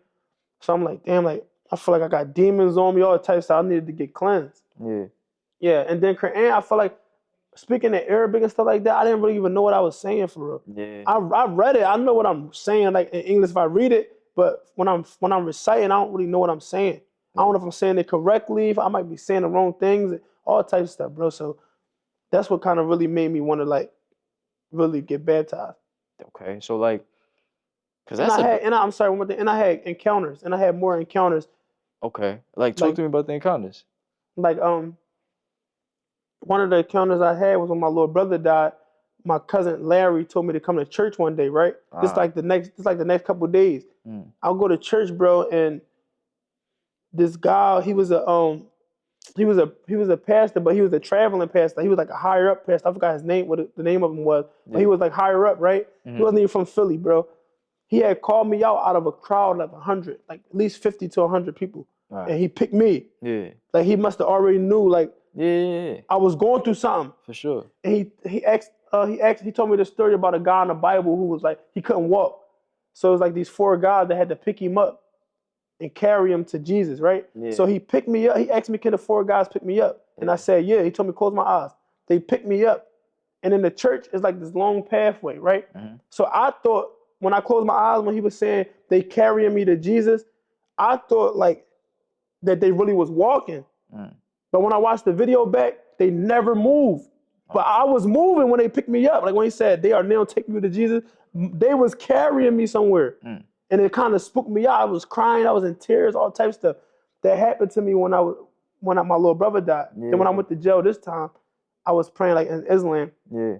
So I'm like, damn, like I feel like I got demons on me, all the type of stuff. I needed to get cleansed. Yeah. Yeah, and then Quran, I felt like speaking in Arabic and stuff like that, I didn't really even know what I was saying for real. Yeah. I read it. I know what I'm saying like in English if I read it, but when I'm reciting, I don't really know what I'm saying. I don't Yeah. know if I'm saying it correctly, if I might be saying the wrong things, all types of stuff, bro. So that's what kind of really made me want to like really get baptized. Okay. So like, cause And that's I a had, and I'm sorry, one more thing, and I had encounters, and I had more encounters, okay. Like, talk like to me about the encounters. like one of the encounters I had was when my little brother died. My cousin Larry told me to come to church one day, right? Ah. This like the next couple of days. Mm. I'll go to church, bro, and this guy, he was a pastor, but he was a traveling pastor. He was like a higher up pastor. I forgot his name, what the name of him was, but he Yeah. was like higher up, right? He Mm-hmm. wasn't even from Philly, bro. He had called me out of a crowd of 100, like at least 50 to 100 people, Ah. and he picked me. Yeah. Like he must have already knew, like Yeah. Yeah. Yeah. I was going through something. For sure. And he told me the story about a guy in the Bible who was like he couldn't walk. So it was like these four guys that had to pick him up and carry him to Jesus, right? Yeah. So he picked me up. He asked me, can the four guys pick me up? And I Yeah. said, yeah. He told me, close my eyes. They picked me up. And in the church, it's like this long pathway, right? Mm-hmm. So I thought when I closed my eyes, when he was saying they carrying me to Jesus, I thought like that they really was walking. Mm. But when I watched the video back, they never moved. But Oh. I was moving when they picked me up. Like when he said, they are now taking you to Jesus, they was carrying me somewhere. Mm. And it kind of spooked me out. I was crying, I was in tears, all types of stuff. That happened to me my little brother died. Then when I Yeah. went to jail this time, I was praying like in Islam. Yeah.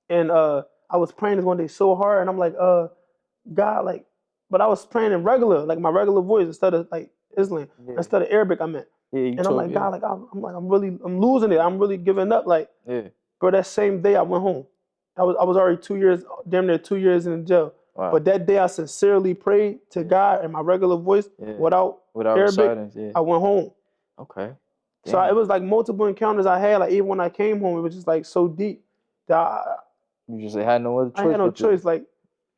And I was praying this one day so hard, and I'm like, God, like, but I was praying in regular, like my regular voice instead of like Islam, Yeah. instead of Arabic, I meant. Yeah. You And I'm told like, yeah. God, like, I'm losing it. I'm really giving up. Like, Yeah. bro, that same day I went home. I was already 2 years, damn near 2 years in jail. Wow. But that day I sincerely prayed to God in my regular voice without Arabic. silence. Yeah. I went home. Okay. So it was like multiple encounters I had. Like even when I came home, it was just like so deep that You just had no other I choice had no but to choice. Like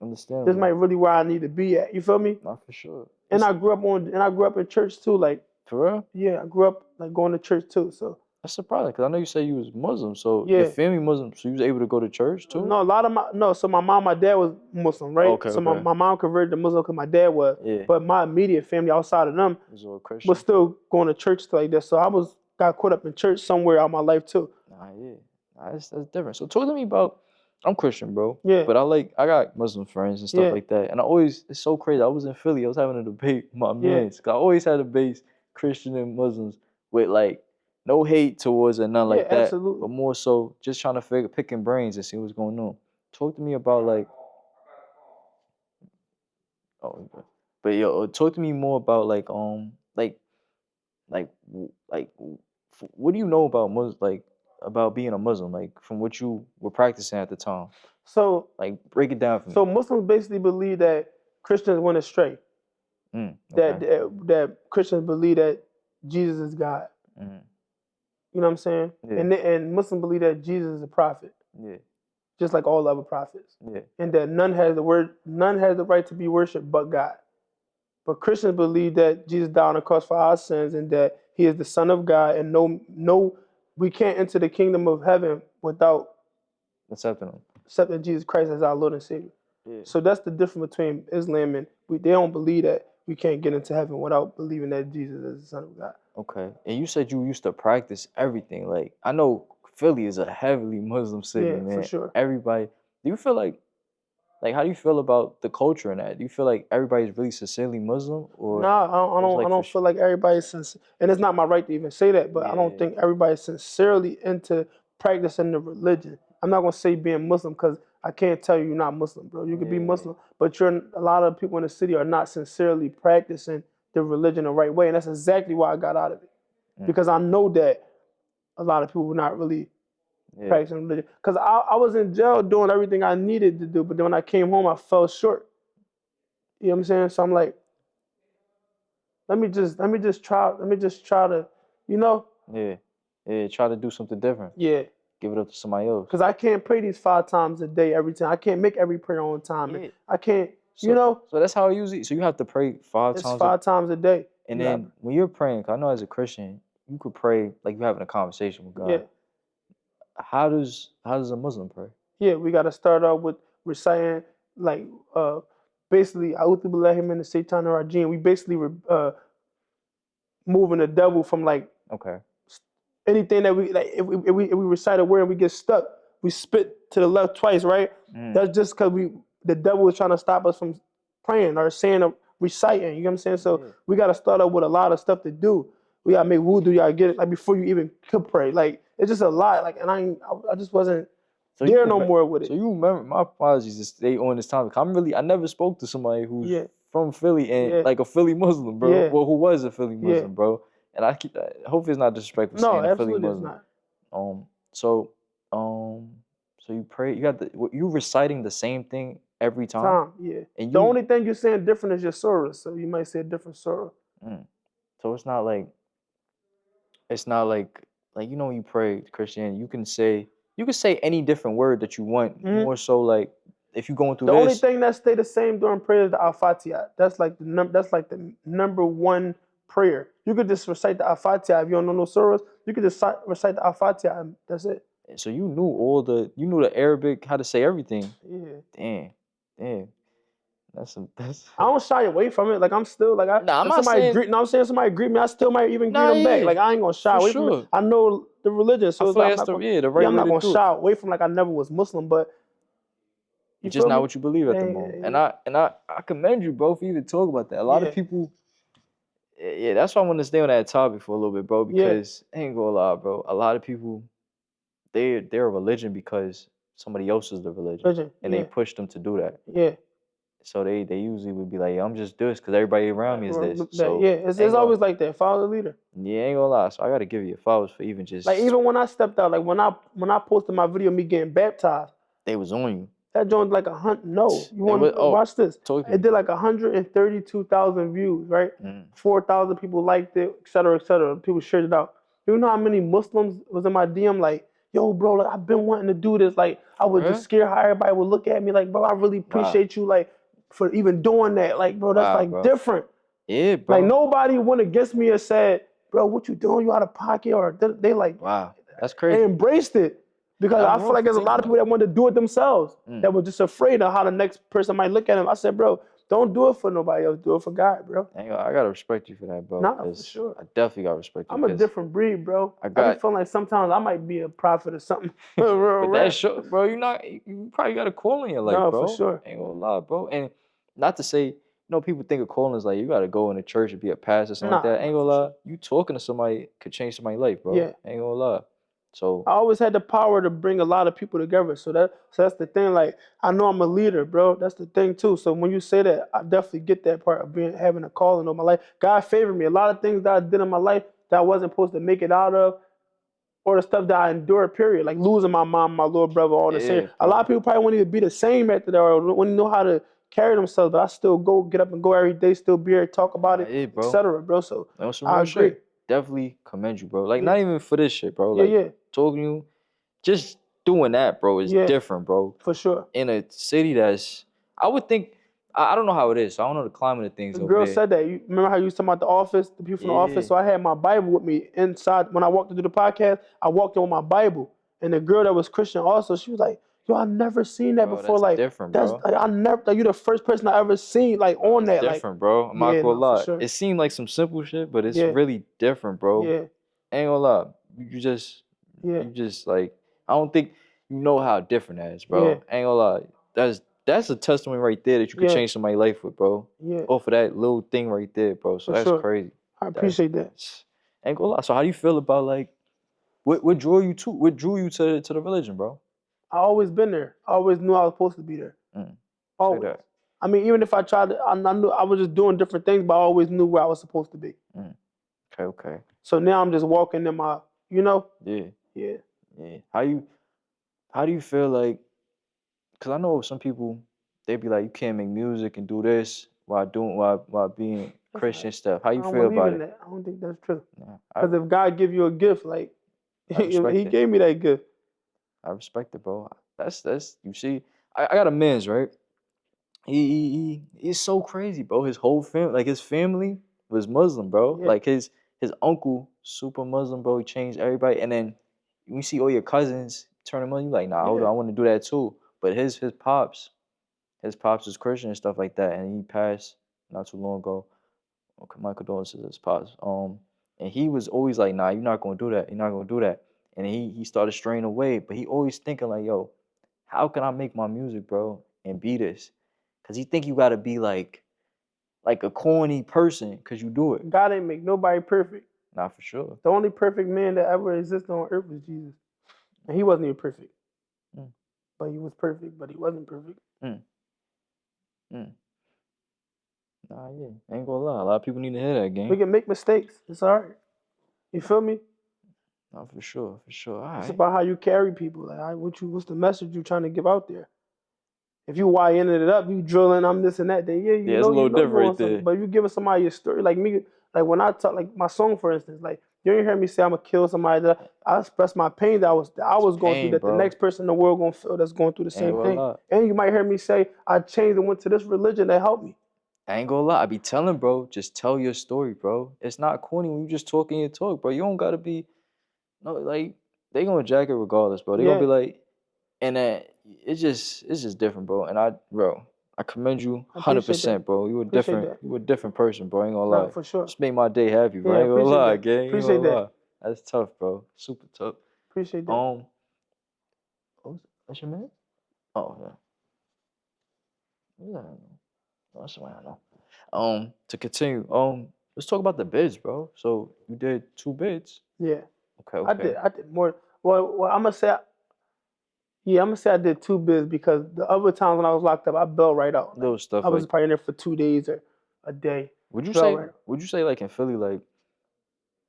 understand. this might really where I need to be at. You feel me? Not for sure. And I grew up in church too. Like For real? yeah, I grew up like going to church too. So That's surprising because I know you say you was Muslim, so your yeah. family Muslim, so you was able to go to church too. No, a lot of my no. So my mom, my dad was Muslim, right? Okay, So okay. my mom converted to Muslim because my dad was. Yeah. But my immediate family outside of them It was all Christian. was still going to church like that. So I got caught up in church somewhere out my life too. Nah, yeah. Nah, that's different. So talk to me about. I'm Christian, bro. Yeah. But I got Muslim friends and stuff Yeah. like that, and it's so crazy. I was in Philly. I was having a debate with my Yeah. mans. 'Cause I always had a base Christian and Muslims with like no hate towards it, nothing Yeah, like that. absolutely. But more so just trying to picking brains and see what's going on. Talk to me about like. Oh, okay. But yo, talk to me more about what do you know about about being a Muslim, like from what you were practicing at the time? So Like break it down for me. so Muslims basically believe that Christians went astray. Okay. That Christians believe that Jesus is God. Mhm. You know what I'm saying? Yeah. And Muslims believe that Jesus is a prophet, Yeah. just like all other prophets. Yeah. And that none has the right to be worshipped but God. But Christians believe that Jesus died on the cross for our sins and that he is the Son of God, and we can't enter the kingdom of heaven without accepting Jesus Christ as our Lord and Savior. Yeah. So that's the difference between Islam and they don't believe that we can't get into heaven without believing that Jesus is the Son of God. Okay. And you said you used to practice everything. Like I know Philly is a heavily Muslim city, Yeah, man. for sure. Everybody. Do you feel like how do you feel about the culture in that? Do you feel like everybody's really sincerely Muslim, or Nah, I don't feel like everybody's sincere, and it's not my right to even say that. But I don't think everybody's sincerely into practicing the religion. I'm not gonna say being Muslim because I can't tell you you're not Muslim, bro. You could be Muslim, but a lot of people in the city are not sincerely practicing the religion the right way, and that's exactly why I got out of it because I know that a lot of people were not really practicing religion. Because I was in jail doing everything I needed to do, but then when I came home, I fell short. You know what I'm saying? So I'm like, let me just try to, you know? Yeah. Yeah. Try to do something different. Yeah. Give it up to somebody else. Because I can't pray these 5 times a day every time. I can't make every prayer on time. Yeah. I can't, So that's how I usually. So you have to pray 5 it's times. 5 times a day. And then when you're praying, 'cause I know as a Christian, you could pray like you're having a conversation with God. Yeah. How does a Muslim pray? Yeah, we got to start off with reciting like basically A'udhu billahi minash shaitanir rajim. We basically moving the devil from like anything that we like. If we recite a word and we get stuck, we spit to the left twice, right? That's just because the devil is trying to stop us from praying or saying or reciting. You know what I'm saying? So we got to start up with a lot of stuff to do. We gotta make wudu. You gotta get it like before you even could pray. Like it's just a lot. Like and I just wasn't there no more with it. So you remember? My apologies to stay on this topic. I never spoke to somebody who's from Philly and like a Philly Muslim, bro. Yeah. Well, who was a Philly Muslim, bro. And I hopefully it's not disrespectful saying a Philly Muslim. Not. So you pray. You reciting the same thing every time. Yeah. And the only thing you're saying different is your surah. So you might say a different surah. So it's not like you know when you pray Christianity, you can say any different word that you want. More so like if you're going through the this. only thing that stay the same during prayer is the Al-Fatiha. That's like the number one prayer. You could just recite the Al-Fatiha if you don't know no surahs. You could just recite the Al-Fatiha and that's it. So you knew the Arabic, how to say everything. Yeah. Damn. That's. I don't shy away from it. Like I'm still like I'm not saying. Somebody greet me, I still might even greet them back. Like I ain't gonna shy away from it. I know the religion, so I feel like the right way to do it. I'm not gonna shy away from like I never was Muslim, but it's just not what you believe at the moment. And I commend you, bro, for even talk about that. A lot of people. Yeah, that's why I want to stay on that topic for a little bit, bro. Because I ain't gonna lie, bro. A lot of people, they're a religion because somebody else is the religion, and they push them to do that. Yeah. So they usually would be like, I'm just this because everybody around me is this. So it's always like that. Follow the leader. Yeah, ain't gonna lie. So I gotta give you flowers for even just like even when I stepped out, like when I posted my video of me getting baptized, They was on you. That joint like 100. No, you It was, want to watch this? talk to It me. did like 132,000 views, right? Mm. 4,000 people liked it, et cetera, et cetera. People shared it out. You know how many Muslims was in my DM like, yo, bro, like, I've been wanting to do this. Like, I For was just real? scared how everybody would look at me. Like, bro, I really Wow. appreciate you, like, for even doing that. Like, bro, that's Wow, like bro. different. Yeah, Like, bro. nobody went against me and said, bro, what you doing? You out of pocket? Or they like, Wow. That's they crazy. embraced it because I'm I feel wrong like for there's a thinking lot of that. people that wanted to do it themselves Mm. that were just afraid of how the next person might look at them. I said, bro, don't do it for nobody else. Do it for God, bro. I gotta respect you for that, bro. Nah, for Cause sure. I definitely gotta respect you. I'm a Cause different breed, bro. I I be got. feeling like sometimes I might be a prophet or something. Real But that rap. show, bro. You probably got a call in your life, No, for bro. sure. Ain't gonna lie, bro. And not to say, people think of calling is like you gotta go in the church and be a pastor or something like Nah, that. nah, Ain't gonna for lie. sure. You talking to somebody could change somebody's life, bro. Yeah. Ain't gonna lie. So I always had the power to bring a lot of people together. So that's the thing. Like I know I'm a leader, bro. That's the thing too. So when you say that, I definitely get that part of having a calling on my life. God favored me. A lot of things that I did in my life that I wasn't supposed to make it out of, or the stuff that I endured, period. Like losing my mom, my little brother, all the same. yeah, A lot of bro. people probably wouldn't even be the same after that or wouldn't know how to carry themselves, but I still get up and go every day, still be here, talk about Nah, it, yeah, bro. etc., bro. So That was some I real agree. shit. Definitely commend you, bro. Like Yeah, not even for this shit, bro. yeah, Like yeah, talking to you, just doing that, bro, is yeah, different, bro. for sure. In a city that's, I would think, I don't know how it is. So I don't know the climate of things The over girl there. said that. You remember how you was talking about the office, the people from the office? Yeah, So I had my Bible with me inside. When I walked into the podcast, I walked in with my Bible. And the girl that was Christian also, she was like, yo, I've never seen that bro, before. that's Like, different, that's bro. like I never like you the first person I ever seen like Bro, on that's that. Like, different, bro. I'm not yeah, gonna no, for lie. sure. It seemed like some simple shit, but it's Yeah, really different, bro. yeah, Ain't gonna lie. yeah, You just like, I don't think you know how different that is, yeah, bro. Ain't gonna lie. That's a testimony right there that you could yeah, change somebody's life with, bro. yeah, Off of that little thing right there, bro. So for that's sure. crazy. I That's appreciate that. ain't gonna lie. So how do you feel about like what drew you to the religion, bro? I always been there. I always knew I was supposed to be there. Mm, say Always. that. I mean, even if I tried to, I knew I was just doing different things, but I always knew where I was supposed to be. Mm, okay, okay. So now I'm just walking in my, you know, Yeah, yeah, yeah. How do you feel like? Cause I know some people they be like, you can't make music and do this while being that's not. Christian stuff. How I you don't feel believe about in it? that. I don't think that's true. Nah, Because if God give you a gift, like I respect He it. gave me that gift. I respect it, bro. That's you see, I got a man's right. He's so crazy, bro. His whole family, like his family, was Muslim, bro. Yeah, Like his uncle, super Muslim, bro. He changed everybody, and then you see all your cousins turning Muslim. You like, nah, hold on, yeah, I want to do that too. But his pops was Christian and stuff like that, and he passed not too long ago. Okay, my condolences, his pops. And he was always like, nah, you're not gonna do that. You're not gonna do that. And he started straying away, but he always thinking like, yo, how can I make my music, bro, and be this? Cause he think you gotta be like a corny person, cause you do it. God ain't make nobody perfect. Not for sure. The only perfect man that ever existed on earth was Jesus, and he wasn't even perfect, Mm, but he was perfect, but he wasn't perfect. mm, mm. Nah, yeah, ain't gonna lie. A lot of people need to hear that, We gang. can make mistakes. It's all right. You feel me? Nah, for sure, for sure. All It's right. about how you carry people. Like, what's the message you trying to give out there? If you YNing it up, you drilling, I'm this and that, then yeah, Yeah, it's a you little know different you right on something. there. But if you giving somebody a story, like me, like when I talk, like my song, for instance, like you ain't hear me say I'm gonna kill somebody. That I express my pain I It's was going through. pain, That the bro. next person in the world gonna feel that's going through the Ain't same gonna thing. lie. And you might hear me say I changed and went to this religion that helped me. I ain't gonna lie. I be telling, bro, just tell your story, bro. It's not corny when you just talking your talk, bro. You don't gotta be no like they gonna jack it regardless, bro. They gonna be Yeah, like, and it's just different, bro. And I commend you I appreciate that. 100%, bro. Appreciate that. You a different person, bro. I ain't gonna No, lie. for sure. Just made my day happy, bro. Yeah, I ain't gonna appreciate lie, that. gang. Ain't Appreciate gonna that. lie. That's tough, bro. Super tough. Appreciate that. Um, what's your man? Oh yeah, yeah. No, that's somebody I know. To continue, let's talk about the bids, bro. So you did 2 bids. Yeah, Okay, okay. I did more. Well, I'm gonna say. Yeah, I'm gonna say I did 2 bids because the other times when I was locked up, I bailed right out. Like Little stuff I was like. probably in there for 2 days or a day. Would you Bailed say? right out. Would you say like in Philly, like,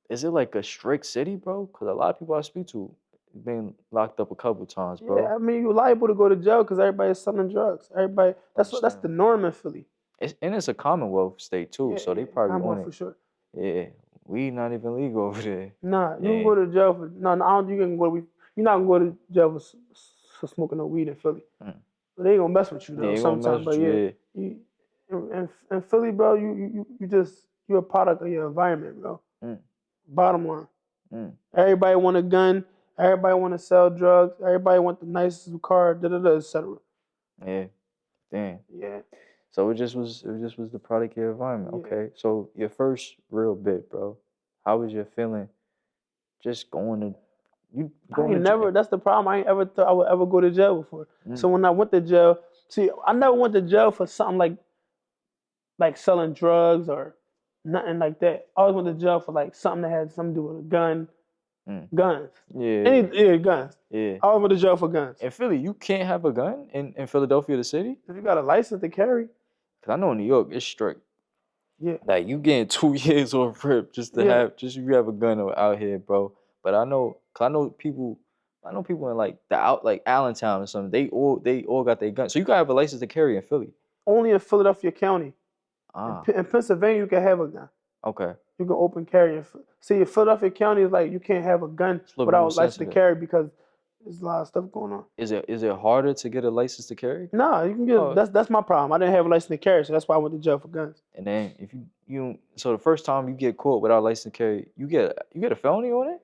is it like a strict city, bro? Because a lot of people I speak to, been locked up a couple times, Yeah, bro. I mean, you're liable to go to jail because everybody's selling drugs. Everybody, that's Understand? the norm in Philly. And it's a Commonwealth state too, Yeah, so they yeah, probably on Commonwealth it. for sure. Yeah, we not even legal over there. Nah, you can Yeah, go to jail for no. I don't. You can go. You're not gonna go to jail for smoking no weed in Philly. mm. But they ain't gonna mess with you Yeah, though. they gonna mess Sometimes, but with you. yeah, Yeah, you in Philly, bro. You just you're a product of your environment, bro. mm, Bottom line. mm. Everybody want a gun. Everybody want to sell drugs. Everybody want the nicest car. Da da da, etc. Yeah, damn. Yeah, So it just was the product of your environment. yeah. Okay, so your first real bit, bro. How was your feeling? Just going to you I going ain't to never. jail? That's the problem. I ain't ever thought I would ever go to jail before. Mm, So when I went to jail, see, I never went to jail for something like selling drugs or nothing like that. I always went to jail for like something that had something to do with a gun, mm. guns, Yeah, guns. yeah. I always went to jail for guns. In Philly, you can't have a gun in Philadelphia, the city. If you got a license to carry, Cause I know in New York it's strict. yeah, Like you getting 2 years off rip just to yeah. have just if you have a gun out here, bro. But I know, cause I know people in like the out like Allentown or something. They all got their guns. So you gotta have a license to carry in Philly. Only in Philadelphia County. Ah, In Pennsylvania, you can have a gun. okay. You can open carry. See, in Philadelphia County is like you can't have a gun It's a little bit without more a license to sensitive. carry because there's a lot of stuff going on. Is it harder to get a license to carry? Nah, you can get. Oh, That's my problem. I didn't have a license to carry, so that's why I went to jail for guns. and then if you so the first time you get caught without a license to carry, you get a felony on it?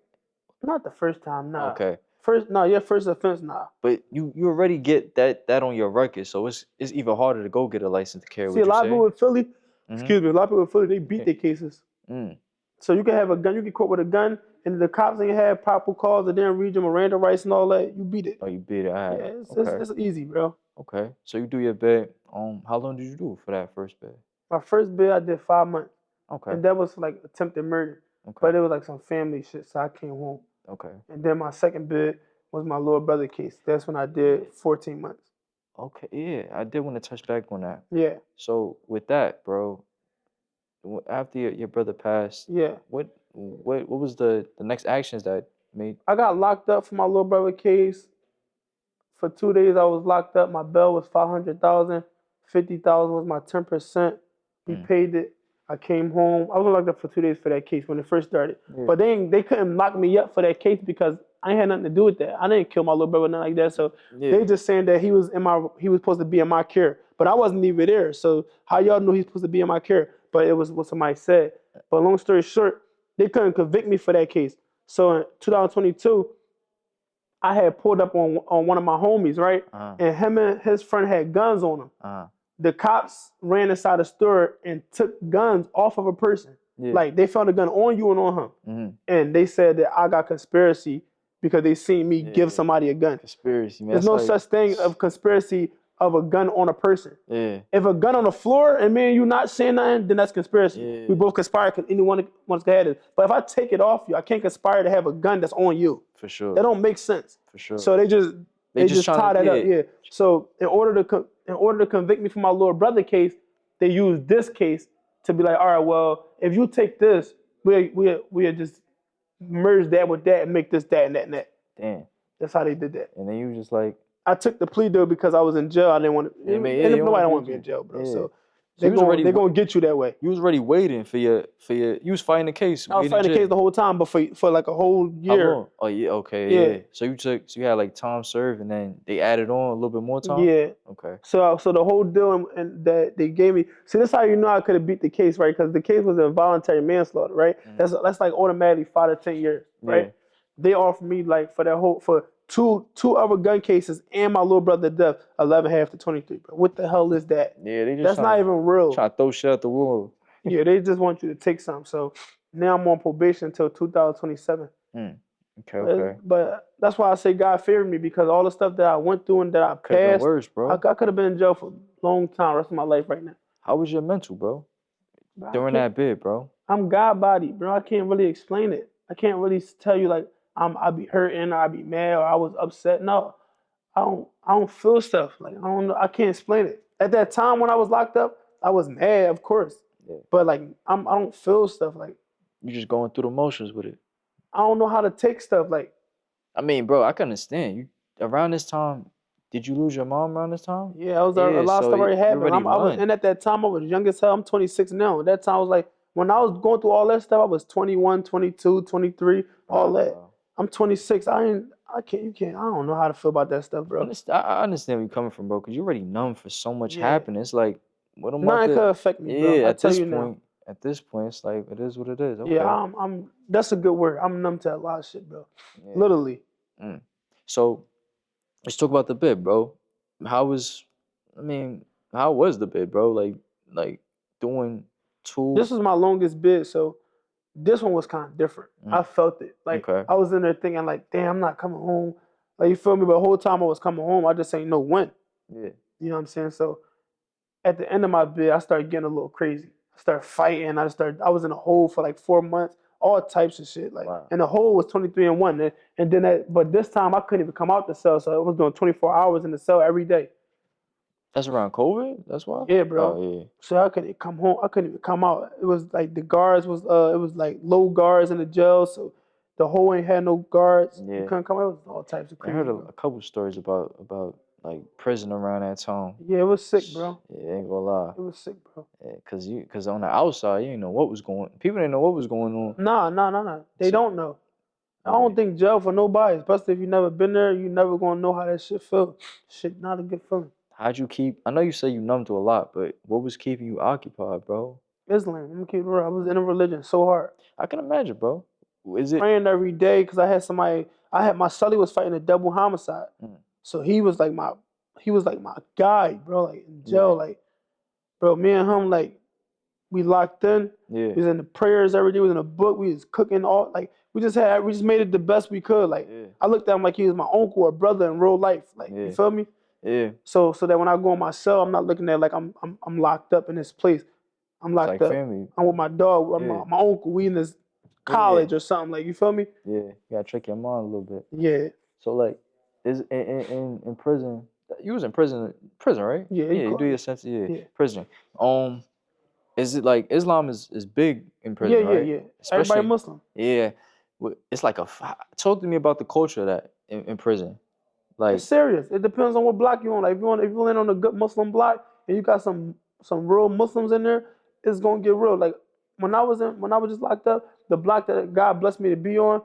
Not the first time, nah. Okay. Your first offense, nah. But you already get that on your record, so it's even harder to go get a license to carry. See, Would a you lot of say? people in Philly, Mm-hmm. excuse me, a lot of people in Philly, they beat Okay. their cases. Mm. So you can have a gun, you get caught with a gun, and the cops ain't have proper calls, and then read your Miranda rights and all that. You beat it. Oh, you beat it. All Yeah, right. it's, it's, Okay. it's easy, bro. Okay. So you do your bid. How long did you do for that first bid? My first bid, I did 5 months, Okay. and that was for like attempted murder, Okay. but it was like some family shit, so I came home. Okay. And then my second bid was my little brother case. That's when I did 14 months. Okay. Yeah, I did want to touch back on that. Yeah, So with that, bro, after your brother passed, yeah. what was the next actions that made? I got locked up for my little brother case. For 2 days, I was locked up. My bail was 500,000. 50,000 was my 10%. We Mm, paid it. I came home. I was locked up for 2 days for that case when it first started. yeah. But they couldn't lock me up for that case because I ain't had nothing to do with that. I didn't kill my little brother, nothing like that. So Yeah. they just saying that he was supposed to be in my care. But I wasn't even there. So how y'all know he's supposed to be in my care? But it was what somebody said. But long story short, they couldn't convict me for that case. So in 2022, I had pulled up on one of my homies, right? Uh-huh. And him and his friend had guns on them. Uh-huh. The cops ran inside the store and took guns off of a person. Yeah. Like they found a gun on you and on him. Mm-hmm. And they said that I got conspiracy because they seen me Yeah. give somebody a gun. Conspiracy, man. There's That's no like, such thing of conspiracy of a gun on a person. Yeah. If a gun on the floor and me and you not saying nothing, then that's conspiracy. Yeah. We both conspire because anyone wants to have it. But if I take it off you, I can't conspire to have a gun that's on you. For sure. That don't make sense. For sure. So they just tie that up. Yeah. So in order to convict me for my little brother case, they used this case to be like, all right, well, if you take this, we just merge that with that and make this that and that and that. Damn. That's how they did that. And then you was just like, I took the plea deal because I was in jail. I didn't want to. Yeah, man, and yeah, you nobody don't wanna want to be be in jail, bro. yeah. So So you was already they're gonna get you that way. you was already waiting for your you was fighting the case. I was fighting the case the whole time, but for like a whole How year. long? Oh yeah, okay, Yeah. yeah. So you had like time served and then they added on a little bit more time? Yeah. Okay. So the whole deal and that they gave me. See, this is how you know I could have beat the case, right? Because the case was involuntary manslaughter, right? Mhm. That's like automatically 5 to 10 years, right? Yeah. They offered me like for two other gun cases and my little brother death, 11.5 to 23. Bro, what the hell is that? Yeah, they just That's not even real. trying to throw shit at the wall. Yeah, they just want you to take something. So now I'm on probation until 2027. Okay. But that's why I say God favored me because all the stuff that I went through and that I Could have been passed, worse, bro. I could have been in jail for a long time, rest of my life right now. How was your mental, bro? Bro, During that bit, bro. I'm God body, bro. I can't really explain it. I can't really tell you like I be hurting or I be mad or I was upset. No, I don't feel stuff. Like I don't know. I can't explain it. At that time when I was locked up, I was mad, of course. Yeah. But like I don't feel stuff. Like You just going through the motions with it. I don't know how to take stuff. Like I mean, bro, I can understand you around this time. Did you lose your mom around this time? Yeah, I was a Yeah, lot of so stuff already you happened. already I was, run. and at that time I was young as hell. I'm 26 now. At that time I was like, when I was going through all that stuff, I was 21, 22, 23, all Wow, that. bro. I'm 26. I can't, you can't, I don't know how to feel about that stuff, bro. I understand where you're coming from, bro, because you're already numb for so much Yeah, happening. It's like, what am I nothing to? could affect me, bro. Yeah, I tell you now. at this point, it's like it is what it is. Yeah, Okay. that's a good word. I'm numb to a lot of shit, bro. Yeah. Literally. Mm. So let's talk about the bid, bro. How was? I mean, how was the bid, bro? Like doing two. This was my longest bid, so this one was kind of different. I Mm. felt it. Like Okay. I was in there thinking, like, damn, I'm not coming home. Like you feel me? But the whole time I was coming home, I just ain't know when. Yeah. You know what I'm saying? So at the end of my bid, I started getting a little crazy. I started fighting. I was in a hole for like 4 months, all types of shit. Like, Wow. and the hole was 23-1. And then but this time I couldn't even come out the cell, so I was doing 24 hours in the cell every day. That's around COVID. That's why. Yeah, bro. Oh yeah. So I couldn't come home. I couldn't even come out. It was like the guards was it was like low guards in the jail, so the hole ain't had no guards. You Yeah. couldn't come out. It was all types of I heard crazy, bro. a couple stories about like prison around that time. Yeah, it was sick, bro. Yeah, ain't gonna lie. It was sick, bro. Yeah, cause on the outside, you didn't know what was going. People didn't know what was going on. Nah, nah, nah, nah. They So, don't know. I yeah. don't think jail for nobody, especially if you never been there, you never gonna know how that shit feel. Shit, not a good feeling. How'd you keep? I know you say you numb to a lot, but what was keeping you occupied, bro? Islam, I'm gonna keep it real. I was in a religion so hard. I can imagine, bro. Is it? Praying every day because I had somebody. My Sully was fighting a double homicide, Mm, so he was like my guy, bro. Like in yeah, jail, like bro, me and him like we locked in. yeah, We was in the prayers every day. We was in a book. We was cooking all like we just made it the best we could. Like yeah, I looked at him like he was my uncle or brother in real life. Like you yeah, feel me? yeah. So that when I go on my cell, I'm not looking at like I'm locked up in this place. I'm It's locked like up. family. I'm with my dog, Yeah, my uncle. We in this yeah, college or something. Like you feel me? yeah. You gotta trick your mind a little bit. Yeah, So like, is in prison? You was in prison, right? yeah. You Yeah, you do call your it. sense. Yeah, Yeah, prison. Is it like Islam is big in yeah, prison, yeah, right? yeah. Everybody Especially, Muslim. yeah. It's like talk to me about the culture of that in prison. It's Like, serious. It depends on what block you on. Like if you land on a good Muslim block and you got some real Muslims in there, it's gonna get real. Like when I was just locked up, the block that God blessed me to be on,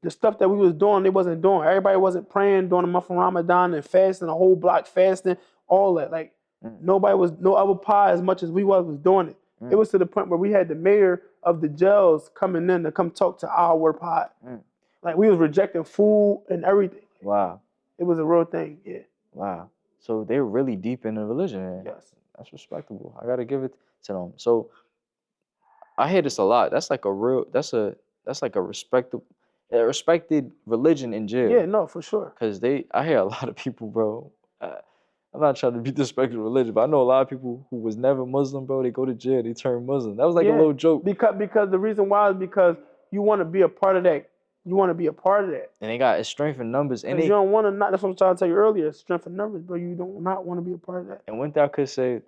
the stuff that we was doing, they wasn't doing. Everybody wasn't praying during the month of Ramadan and fasting, the whole block fasting, all that. Like mm, nobody was no other pie as much as we was doing it. It mm, was to the point where we had the mayor of the jails coming in to come talk to our pod. mm. Like we was rejecting food and everything. Wow, It was a real thing. Yeah. wow. So they're really deep in the religion, and Yes. that's respectable. I gotta give it to them. So I hear this a lot. That's like a real. That's like a respected religion in Yeah. jail. No, for sure. Cause I hear a lot of people, bro. I'm not trying to be disrespectful to religion, but I know a lot of people who was never Muslim, bro. They go to jail, they turn Muslim. That was like a Yeah. little joke, Because the reason why is because you want to be a part of that. You want to be a part of that. and they got strength in numbers, and Because you they don't want to not. That's what I'm trying to tell you earlier. Strength in numbers, but you don't not want to be a part of that. and one thing I could say,